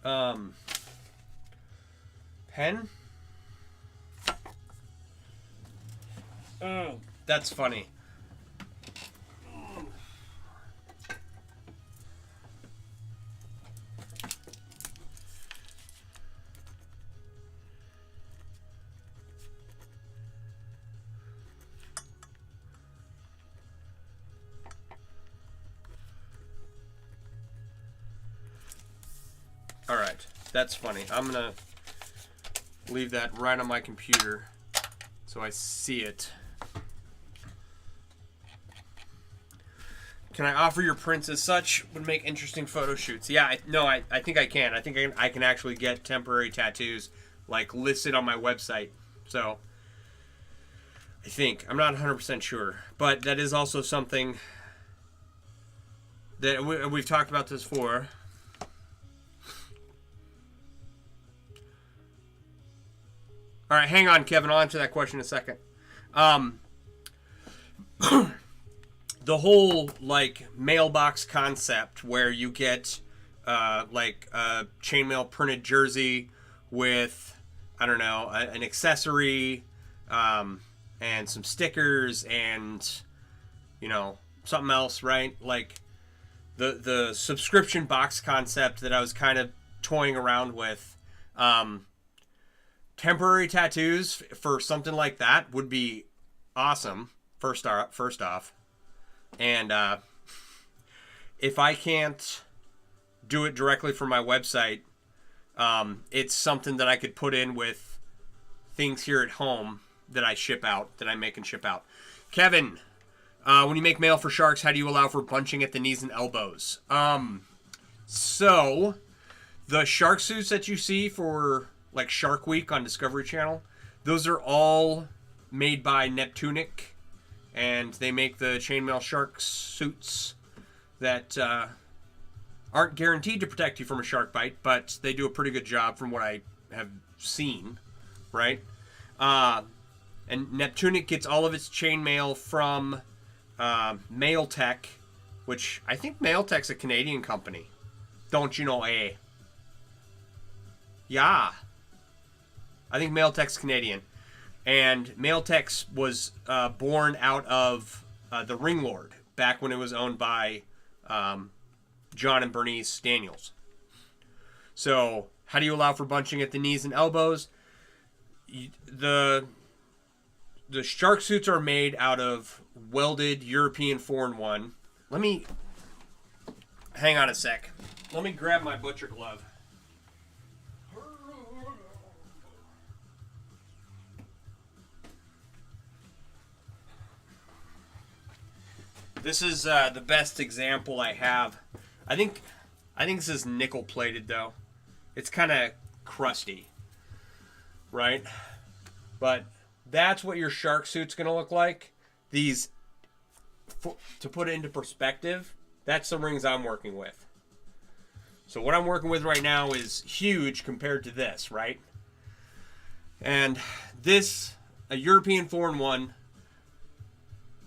Pen? Oh, that's funny. All right, that's funny. I'm gonna leave that right on my computer so I see it. Can I offer your prints as such? Would make interesting photo shoots. Yeah, I think I can. I think I can actually get temporary tattoos like listed on my website. So I think I'm not 100% sure, but that is also something that we've talked about this before. All right, hang on, Kevin. I'll answer that question in a second. The whole like mailbox concept where you get like a chainmail printed jersey with, I don't know, an accessory and some stickers and, you know, something else, right? Like the subscription box concept that I was kind of toying around with. Temporary tattoos for something like that would be awesome. First off, and if I can't do it directly from my website, it's something that I could put in with things here at home that I ship out, that I make and ship out. Kevin, when you make mail for sharks, how do you allow for bunching at the knees and elbows? So the shark suits that you see for like Shark Week on Discovery Channel, those are all made by Neptunic, and they make the chainmail shark suits that aren't guaranteed to protect you from a shark bite, but they do a pretty good job from what I have seen, right? And Neptunic gets all of its chainmail from Mailtech, which I think Mailtech's a Canadian company. Don't you know, eh? Yeah. I think Mailtech's Canadian. And Mailtech was born out of the Ring Lord, back when it was owned by John and Bernice Daniels. So, how do you allow for bunching at the knees and elbows? The shark suits are made out of welded European 4-in-1. Let me... Hang on a sec. Let me grab my butcher glove. This is the best example I have. I think this is nickel plated though. It's kind of crusty, right? But that's what your shark suit's gonna look like. These, to put it into perspective, that's the rings I'm working with. So what I'm working with right now is huge compared to this, right? And this, a European 4-in-1,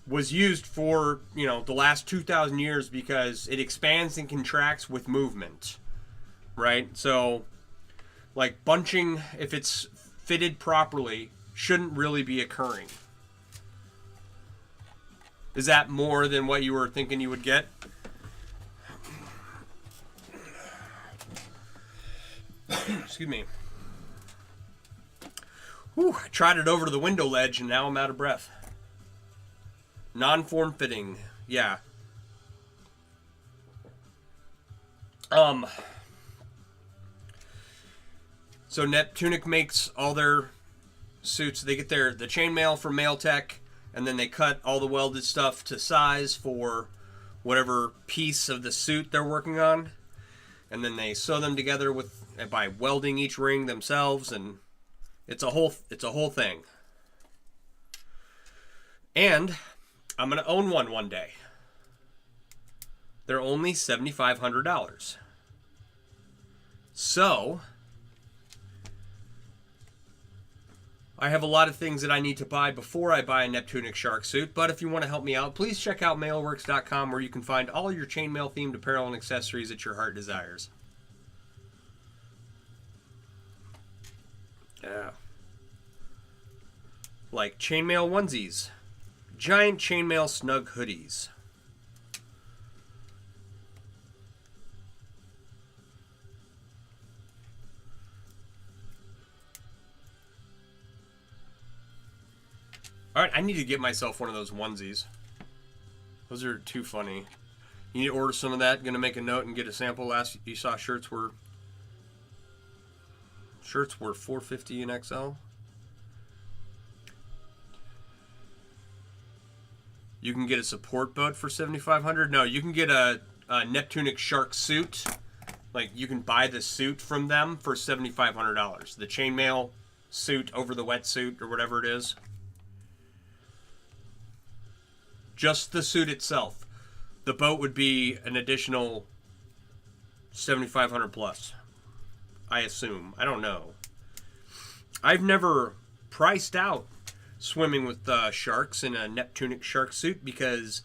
was used for, you know, the last 2,000 years because it expands and contracts with movement, right? So, like, bunching, if it's fitted properly, shouldn't really be occurring. Is that more than what you were thinking you would get? Excuse me. Whew, I trotted over to the window ledge and now I'm out of breath. Non-form fitting, yeah. So Neptunic makes all their suits. They get the chainmail from Mailtech, and then they cut all the welded stuff to size for whatever piece of the suit they're working on, and then they sew them together by welding each ring themselves, and it's a whole thing. And I'm going to own one day. They're only $7,500. So I have a lot of things that I need to buy before I buy a Neptunic shark suit, but if you want to help me out, please check out mailworks.com, where you can find all your chainmail themed apparel and accessories that your heart desires. Yeah. Like chainmail onesies, giant chainmail snug hoodies. Alright, I need to get myself one of those onesies. Those are too funny. You need to order some of that. Gonna make a note and get a sample. Last you saw shirts were $450 in XL. You can get a support boat for $7,500. No, you can get a Neptunic shark suit. Like, you can buy the suit from them for $7,500. The chainmail suit over the wetsuit or whatever it is. Just the suit itself. The boat would be an additional $7,500 plus. I assume. I don't know. I've never priced out swimming with sharks in a Neptunic shark suit, because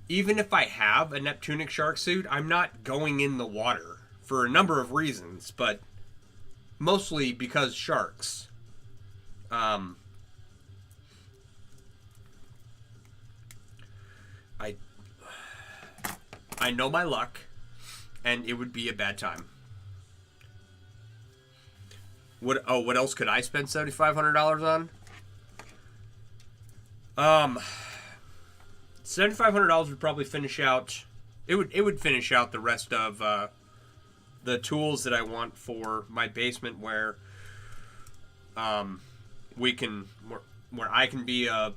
even if I have a Neptunic shark suit, I'm not going in the water for a number of reasons, but mostly because sharks. I know my luck, and it would be a bad time. What else could I spend $7,500 on? $7,500 would probably finish out. It would finish out the rest of the tools that I want for my basement, where I can be a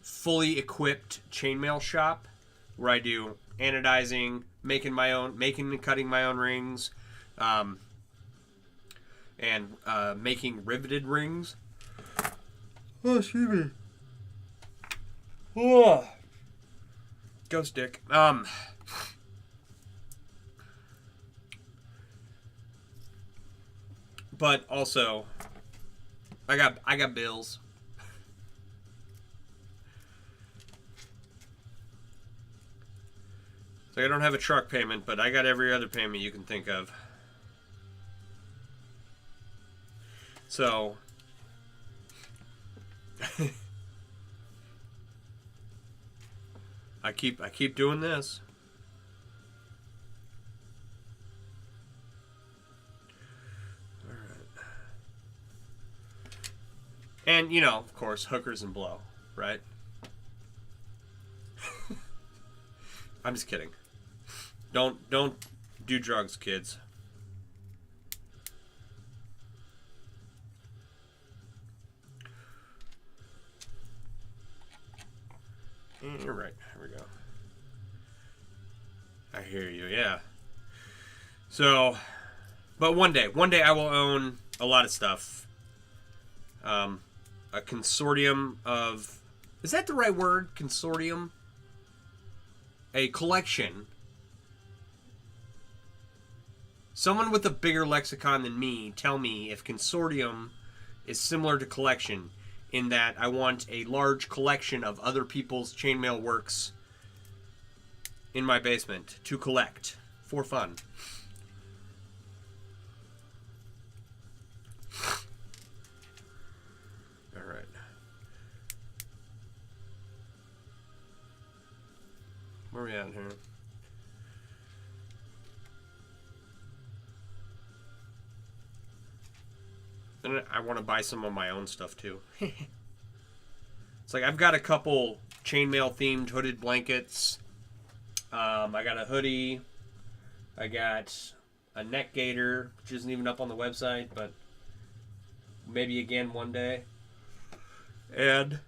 fully equipped chainmail shop, where I do anodizing, making and cutting my own rings, and making riveted rings. Oh, excuse me. Oh, ghost dick. But also, I got bills. So I don't have a truck payment, but I got every other payment you can think of. So I keep doing this. All right. And of course, hookers and blow, right? I'm just kidding. Don't do drugs, kids. You're right. Here we go. I hear you. Yeah. So, but one day I will own a lot of stuff. A consortium of, is that the right word? Consortium? A collection. Someone with a bigger lexicon than me, tell me if consortium is similar to collection, in that I want a large collection of other people's chainmail works in my basement to collect for fun. All right. Where are we at here? And I want to buy some of my own stuff too. It's like I've got a couple chainmail themed hooded blankets. I got a hoodie. I got a neck gaiter, which isn't even up on the website, but maybe again one day. And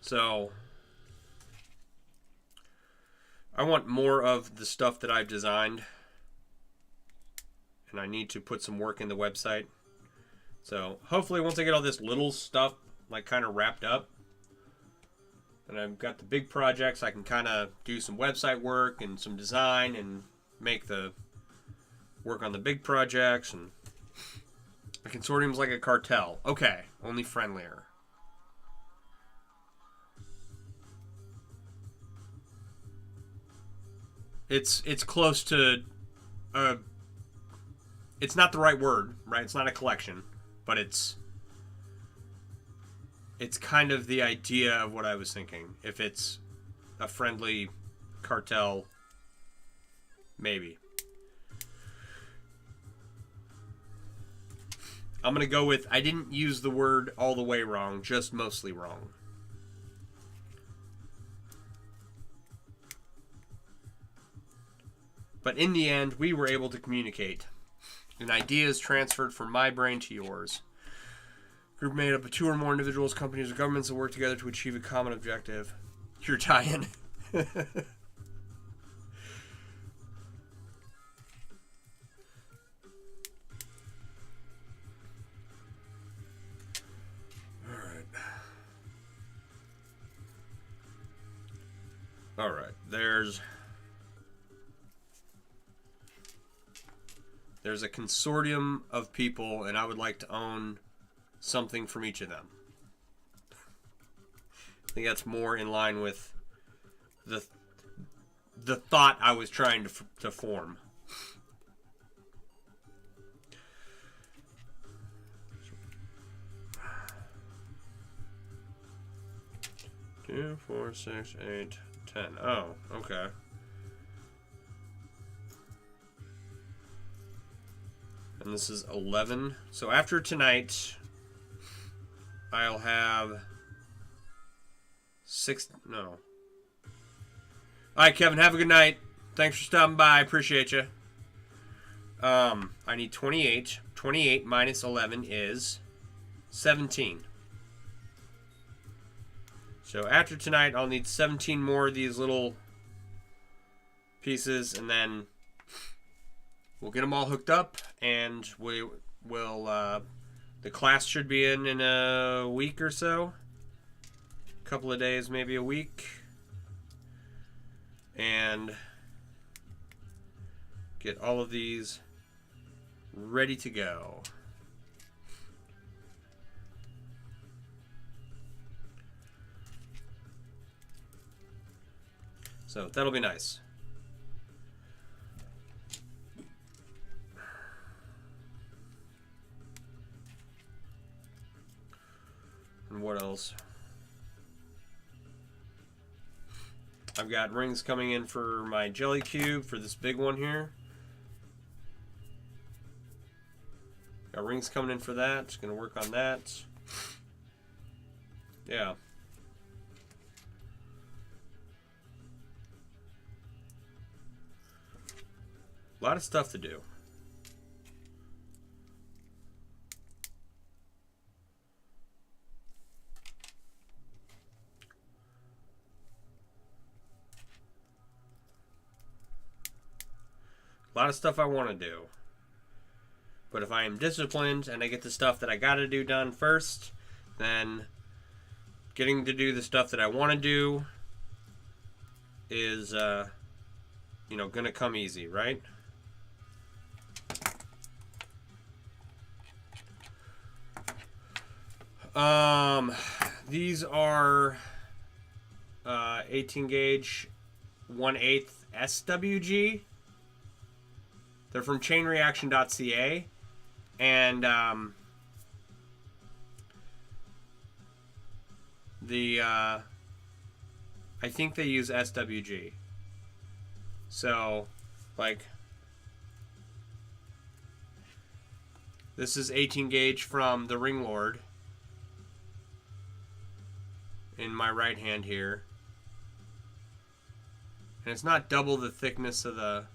so I want more of the stuff that I've designed. And I need to put some work in the website. So hopefully once I get all this little stuff like kind of wrapped up. And I've got the big projects. I can kind of do some website work and some design and make the work on the big projects. And a consortium's like a cartel. Okay, only friendlier. It's close to it's not the right word, right? It's not a collection, but it's kind of the idea of what I was thinking. If it's a friendly cartel, maybe. I'm going to go with, I didn't use the word all the way wrong, just mostly wrong. But in the end, we were able to communicate. An idea is transferred from my brain to yours. Group made up of 2 or more individuals, companies, or governments that work together to achieve a common objective. You're tie-in. All right. There's a consortium of people, and I would like to own something from each of them. I think that's more in line with the thought I was trying to form. Two, 4, 6, 8, 10. Oh, okay. And this is 11. So after tonight, I'll have 6. No. All right, Kevin. Have a good night. Thanks for stopping by. Appreciate you. I need 28. 28 minus 11 is 17. So after tonight, I'll need 17 more of these little pieces, and then we'll get them all hooked up, and we will. The class should be in a week or so, a couple of days, maybe a week, and get all of these ready to go. So that'll be nice. And what else? I've got rings coming in for my jelly cube for this big one here. Got rings coming in for that. Gonna work on that. Yeah. A lot of stuff to do. A lot of stuff I want to do. But if I am disciplined and I get the stuff that I got to do done first, then getting to do the stuff that I want to do is, going to come easy, right? These are 18 gauge 1/8 SWG. They're from chainreaction.ca, and I think they use SWG. So, like, this is 18 gauge from the Ring Lord in my right hand here, and it's not double the thickness of the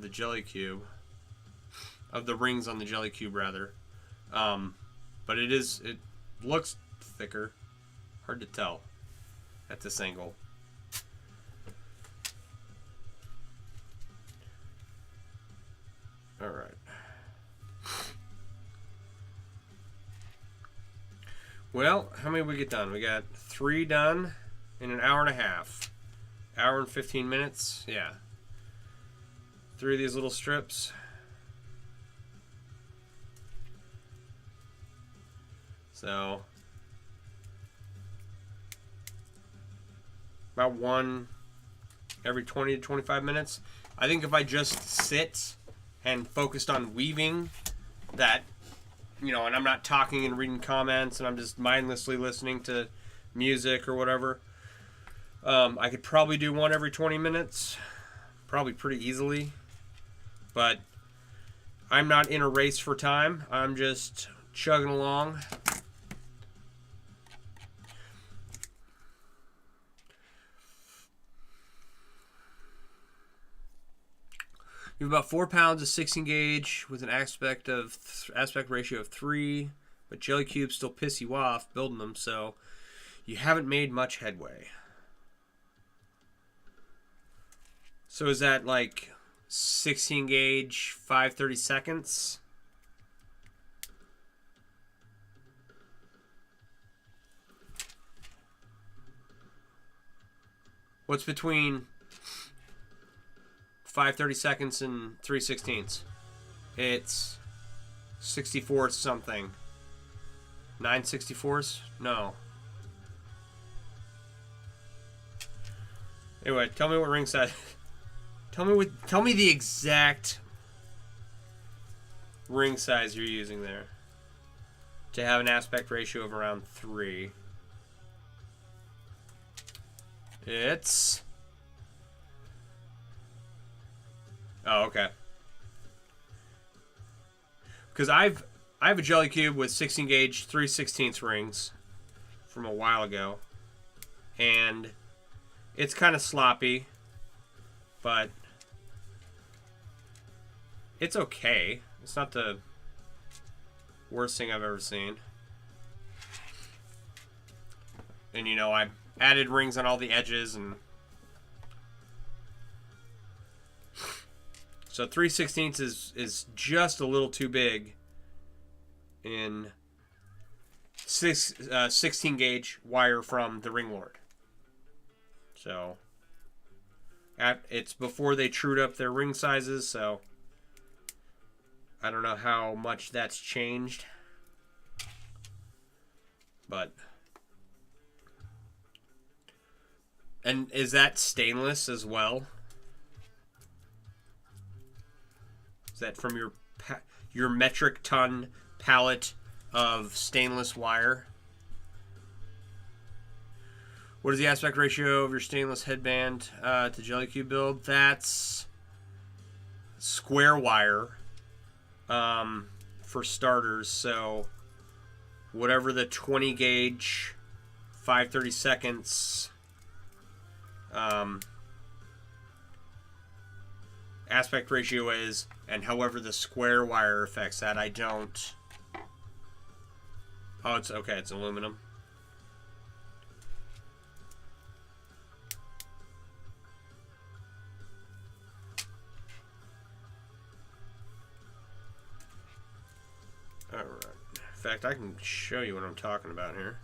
jelly cube, of the rings on the jelly cube rather, but it looks thicker. Hard to tell at this angle. All right. Well, how many we get done? We got 3 done in an hour and a half. Hour and 15 minutes. Yeah. 3 of these little strips. So about 1 every 20 to 25 minutes. I think if I just sit and focused on weaving that, you know, and I'm not talking and reading comments and I'm just mindlessly listening to music or whatever, I could probably do 1 every 20 minutes, probably pretty easily. But I'm not in a race for time. I'm just chugging along. You have about 4 pounds of 16 gauge with an aspect ratio of 3, but jelly cubes still piss you off building them, so you haven't made much headway. So is that like 16 gauge, 5/32? What's between 5/32 and 3/16? It's 64 something. 9/64? No. Anyway, tell me what ring size. Tell me the exact ring size you're using there to have an aspect ratio of around 3. It's... Oh, okay. Because I have a jelly cube with 16 gauge 3/16 rings from a while ago, and it's kind of sloppy, but it's okay. It's not the worst thing I've ever seen. And you know, I added rings on all the edges, and so 3/16 is just a little too big in 16 gauge wire from the Ring Lord. So it's before they trued up their ring sizes, so I don't know how much that's changed. But and is that stainless as well? Is that from your metric ton pallet of stainless wire? What is the aspect ratio of your stainless headband to jelly cube build? That's square wire for starters. So whatever the 20 gauge 5/32 aspect ratio is, and however the square wire affects that, I don't... Oh, it's okay, it's aluminum. Alright. In fact, I can show you what I'm talking about here.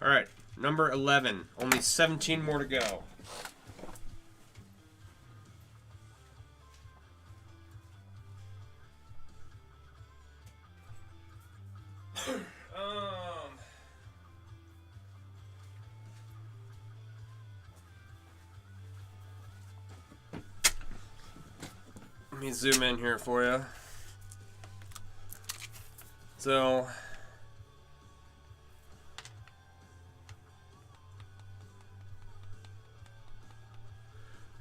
Alright, number 11. Only 17 more to go. Let me zoom in here for you. So...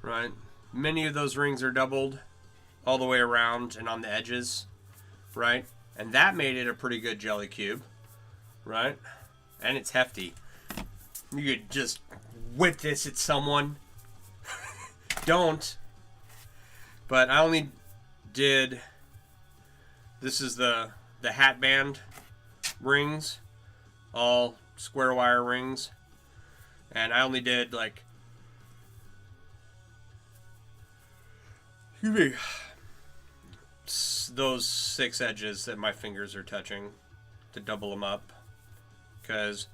Right, many of those rings are doubled all the way around and on the edges, right? And that made it a pretty good jelly cube, right? And it's hefty. You could just whip this at someone. Don't. But I only did... This is the hat band rings, all square wire rings. And I only did like, excuse me, those 6 edges that my fingers are touching to double them up. Because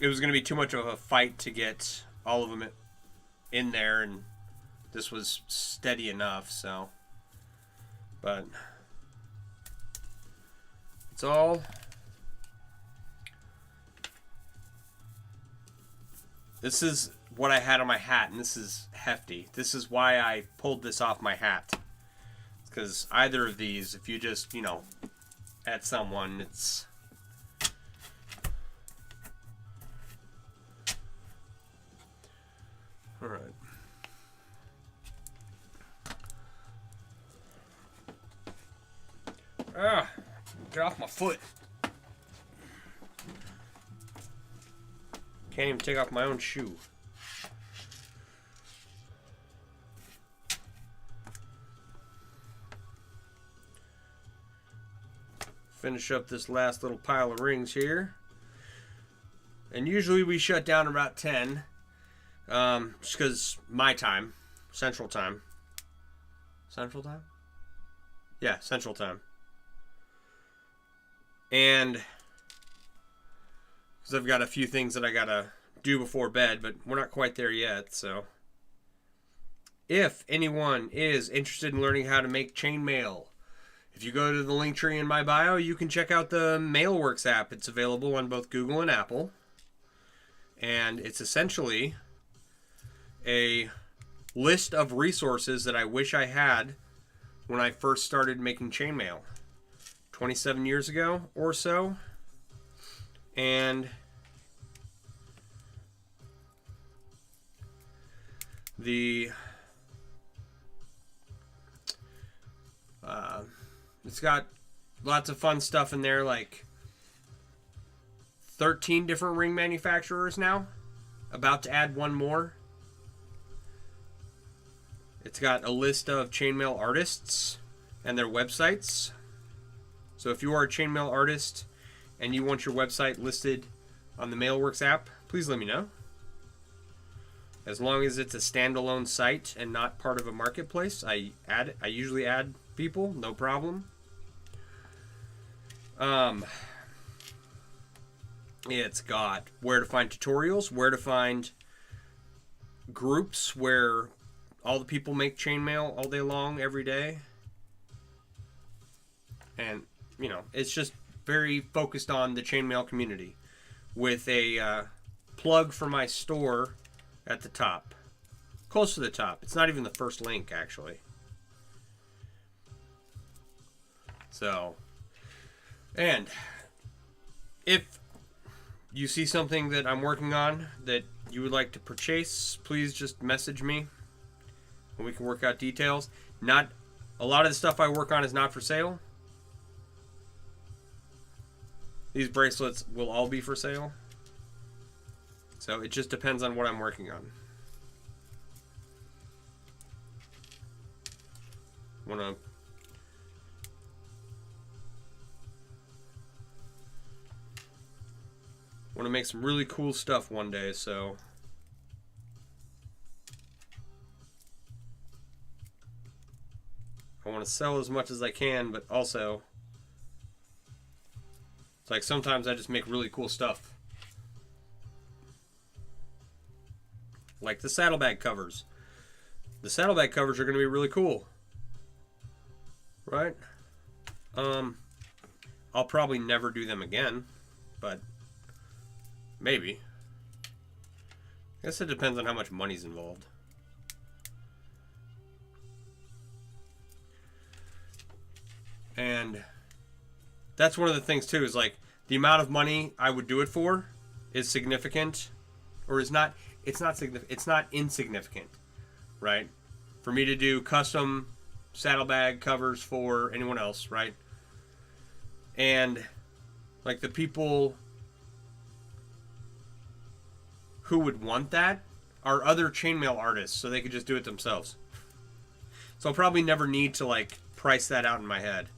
it was going to be too much of a fight to get all of them in there, and this was steady enough, so. But it's all. This is what I had on my hat, and this is hefty. This is why I pulled this off my hat. Because either of these, if you just, you know, at someone, it's... Alright. Ah, get off my foot. Can't even take off my own shoe. Finish up this last little pile of rings here. And usually we shut down about 10. Just because my time. Central time. Central time? Yeah, Central time. And because I've got a few things that I gotta do before bed, but we're not quite there yet, so. If anyone is interested in learning how to make chainmail, if you go to the link tree in my bio, you can check out the Mailworks app. It's available on both Google and Apple. And it's essentially a list of resources that I wish I had when I first started making chainmail 27 years ago or so. And it's got lots of fun stuff in there, like 13 different ring manufacturers now, about to add one more. It's got a list of chainmail artists and their websites. So if you are a chainmail artist and you want your website listed on the Mailworks app, please let me know. As long as it's a standalone site and not part of a marketplace, I usually add people, no problem. It's got where to find tutorials, where to find groups where all the people make chainmail all day long, every day. And, you know, it's just very focused on the chainmail community, with a plug for my store at the top. Close to the top. It's not even the first link, actually. So, and if you see something that I'm working on that you would like to purchase, please just message me and we can work out details. Not a lot of the stuff I work on is not for sale. These bracelets will all be for sale. So it just depends on what I'm working on. Want to make some really cool stuff one day, so I want to sell as much as I can, but also it's like sometimes I just make really cool stuff. Like the saddlebag covers. The saddlebag covers are going to be really cool. Right? I'll probably never do them again, but maybe. I guess it depends on how much money's involved. And that's one of the things too, is like the amount of money I would do it for is significant, or is not. It's not significant. It's not insignificant, right? For me to do custom saddlebag covers for anyone else, right? And like the people who would want that are other chainmail artists, so they could just do it themselves. So I'll probably never need to like price that out in my head.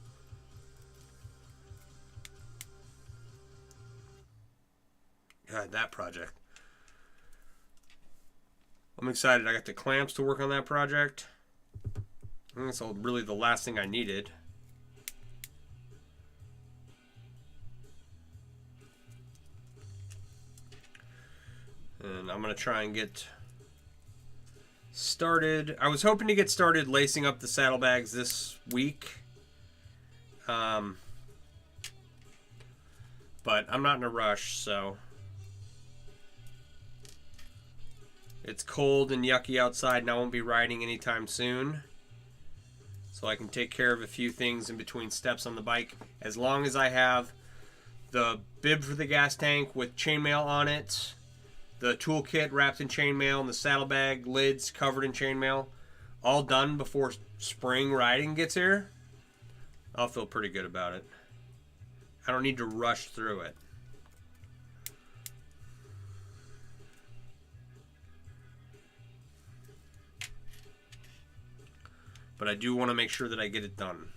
God, that project. I'm excited. I got the clamps to work on that project. I think that's really the last thing I needed. And I'm going to try and get started. I was hoping to get started lacing up the saddlebags this week. But I'm not in a rush, so. It's cold and yucky outside, and I won't be riding anytime soon. So I can take care of a few things in between steps on the bike. As long as I have the bib for the gas tank with chainmail on it, the toolkit wrapped in chainmail, and the saddlebag lids covered in chainmail, all done before spring riding gets here, I'll feel pretty good about it. I don't need to rush through it. But I do want to make sure that I get it done.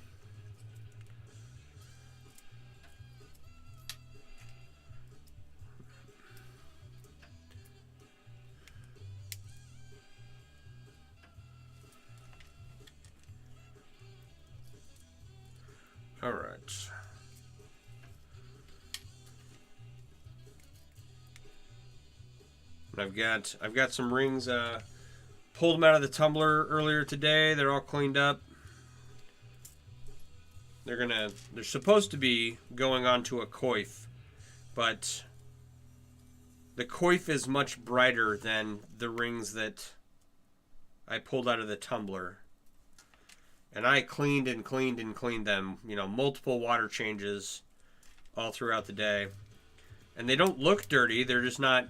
All right. I've got some rings. Pulled them out of the tumbler earlier today. They're all cleaned up. They're supposed to be going on to a coif, but the coif is much brighter than the rings that I pulled out of the tumbler. And I cleaned and cleaned and cleaned them, you know, multiple water changes all throughout the day. And they don't look dirty, they're just not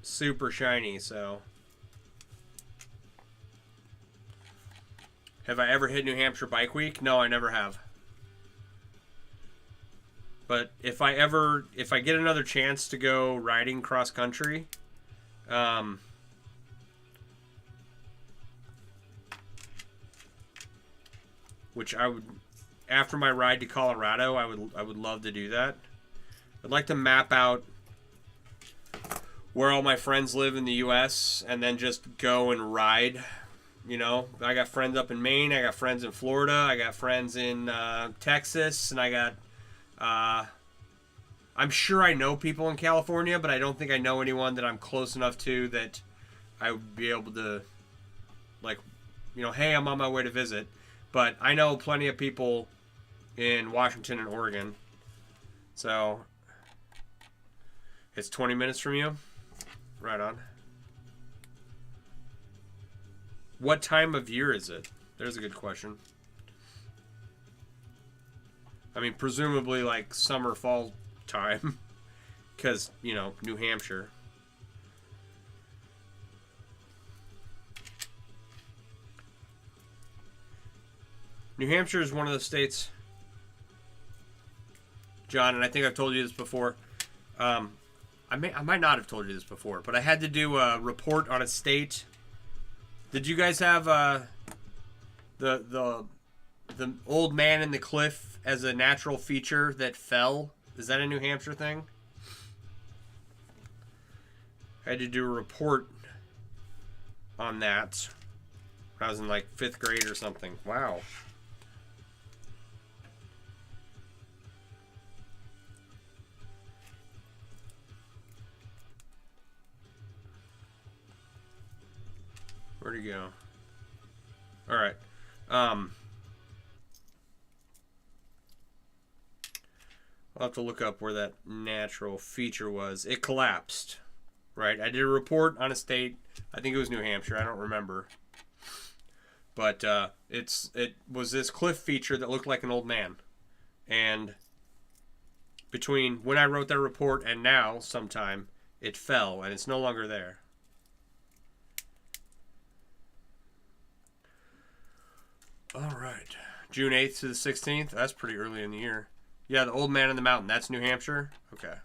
super shiny, so. Have I ever hit New Hampshire Bike Week? No, I never have. But if I get another chance to go riding cross country, which I would, after my ride to Colorado, I would love to do that. I'd like to map out where all my friends live in the U.S. and then just go and ride. You know, I got friends up in Maine, I got friends in Florida, I got friends in Texas, and I got, I'm sure I know people in California, but I don't think I know anyone that I'm close enough to that I would be able to, like, you know, hey, I'm on my way to visit. But I know plenty of people in Washington and Oregon. So, it's 20 minutes from you? Right on. What time of year is it? There's a good question. I mean, presumably like summer, fall time. Because, you know, New Hampshire. New Hampshire is one of the states, John, and I think I've told you this before. I might not have told you this before, but I had to do a report on a state. Did you guys have the old man in the cliff as a natural feature that fell? Is that a New Hampshire thing? I had to do a report on that when I was in like 5th grade or something. Wow. Where'd he go? All right. I'll have to look up where that natural feature was. It collapsed, right? I did a report on a state. I think it was New Hampshire. I don't remember. But it was this cliff feature that looked like an old man. And between when I wrote that report and now, sometime, it fell, and it's no longer there. All right. June 8th to the 16th. That's pretty early in the year. Yeah, the old man in the mountain. That's New Hampshire? Okay.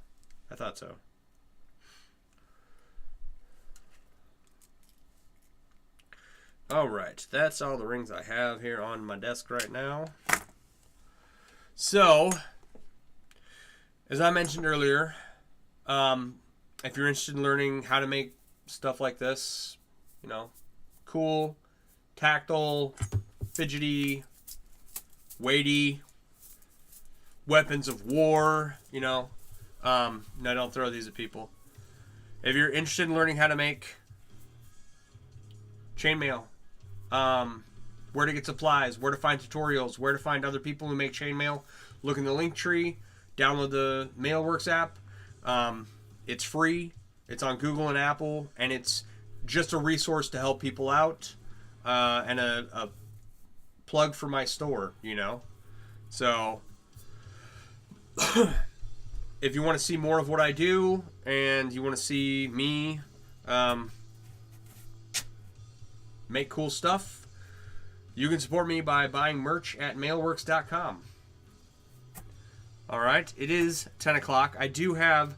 I thought so. All right. That's all the rings I have here on my desk right now. So, as I mentioned earlier, if you're interested in learning how to make stuff like this, you know, cool, tactile, fidgety, weighty, weapons of war, you know, no, don't throw these at people. If you're interested in learning how to make chainmail, where to get supplies, where to find tutorials, where to find other people who make chainmail, look in the link tree, download the Mailworks app. It's free. It's on Google and Apple, and it's just a resource to help people out, and a plug for my store, you know. So if you want to see more of what I do and you want to see me make cool stuff, you can support me by buying merch at mailworks.com. All right, it is 10 o'clock. I do have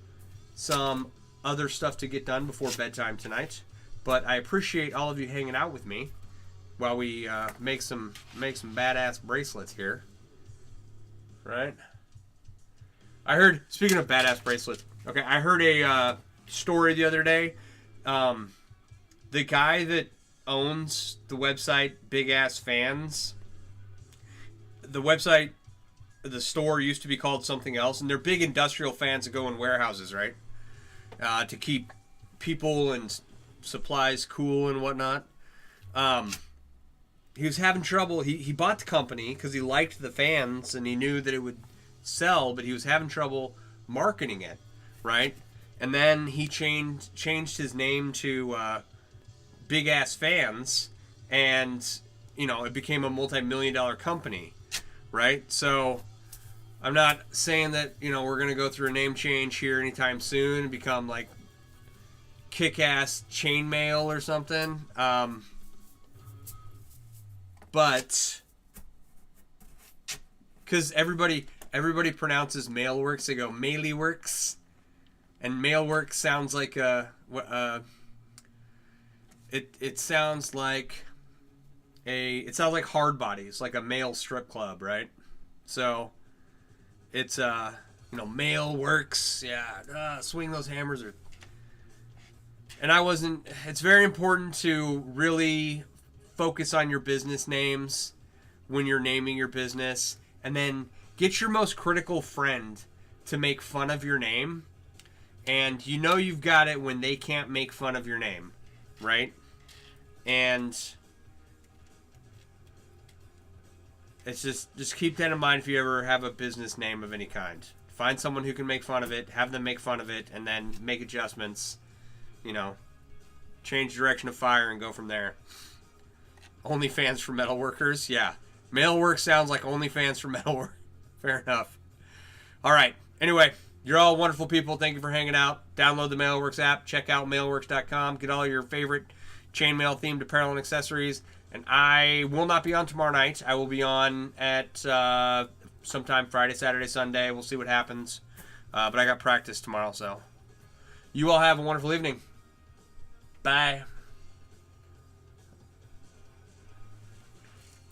some other stuff to get done before bedtime tonight, but I appreciate all of you hanging out with me while we make some badass bracelets here. Right? I heard, speaking of badass bracelets, okay, I heard a story the other day. The guy that owns the website Big Ass Fans, the website, the store used to be called something else, and they're big industrial fans that go in warehouses, right? To keep people and supplies cool and whatnot. He was having trouble. He bought the company because he liked the fans and he knew that it would sell, but he was having trouble marketing it, right? And then he changed his name to Big Ass Fans, and it became a multi-million-dollar company, right? So I'm not saying that we're gonna go through a name change here anytime soon and become like Kick-Ass Chainmail or something, but because everybody pronounces Mailworks, they go Mailworks, and Mailworks sounds like it sounds like Hard Bodies, like a male strip club, right? So it's Mailworks, yeah, swing those hammers. It's very important to really focus on your business names when you're naming your business, and then get your most critical friend to make fun of your name, and you've got it when they can't make fun of your name, right? And it's just keep that in mind if you ever have a business name of any kind. Find someone who can make fun of it, have them make fun of it, and then make adjustments, change direction of fire and go from there. OnlyFans for metalworkers, yeah. Mailwork sounds like OnlyFans for metalwork. Fair enough. All right. Anyway, you're all wonderful people. Thank you for hanging out. Download the Mailworks app. Check out mailworks.com. Get all your favorite chainmail themed apparel and accessories. And I will not be on tomorrow night. I will be on at sometime Friday, Saturday, Sunday. We'll see what happens. But I got practice tomorrow, so you all have a wonderful evening. Bye.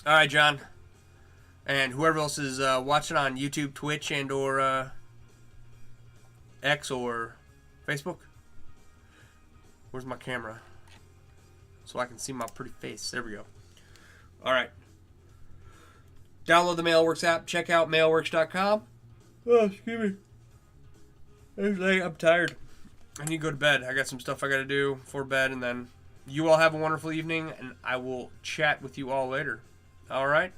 All right, John. And whoever else is watching on YouTube, Twitch, and or X or Facebook. Where's my camera? So I can see my pretty face. There we go. All right. Download the Mailworks app. Check out mailworks.com. Oh, excuse me. I'm tired. I need to go to bed. I got some stuff I got to do for bed. And then you all have a wonderful evening. And I will chat with you all later. All right.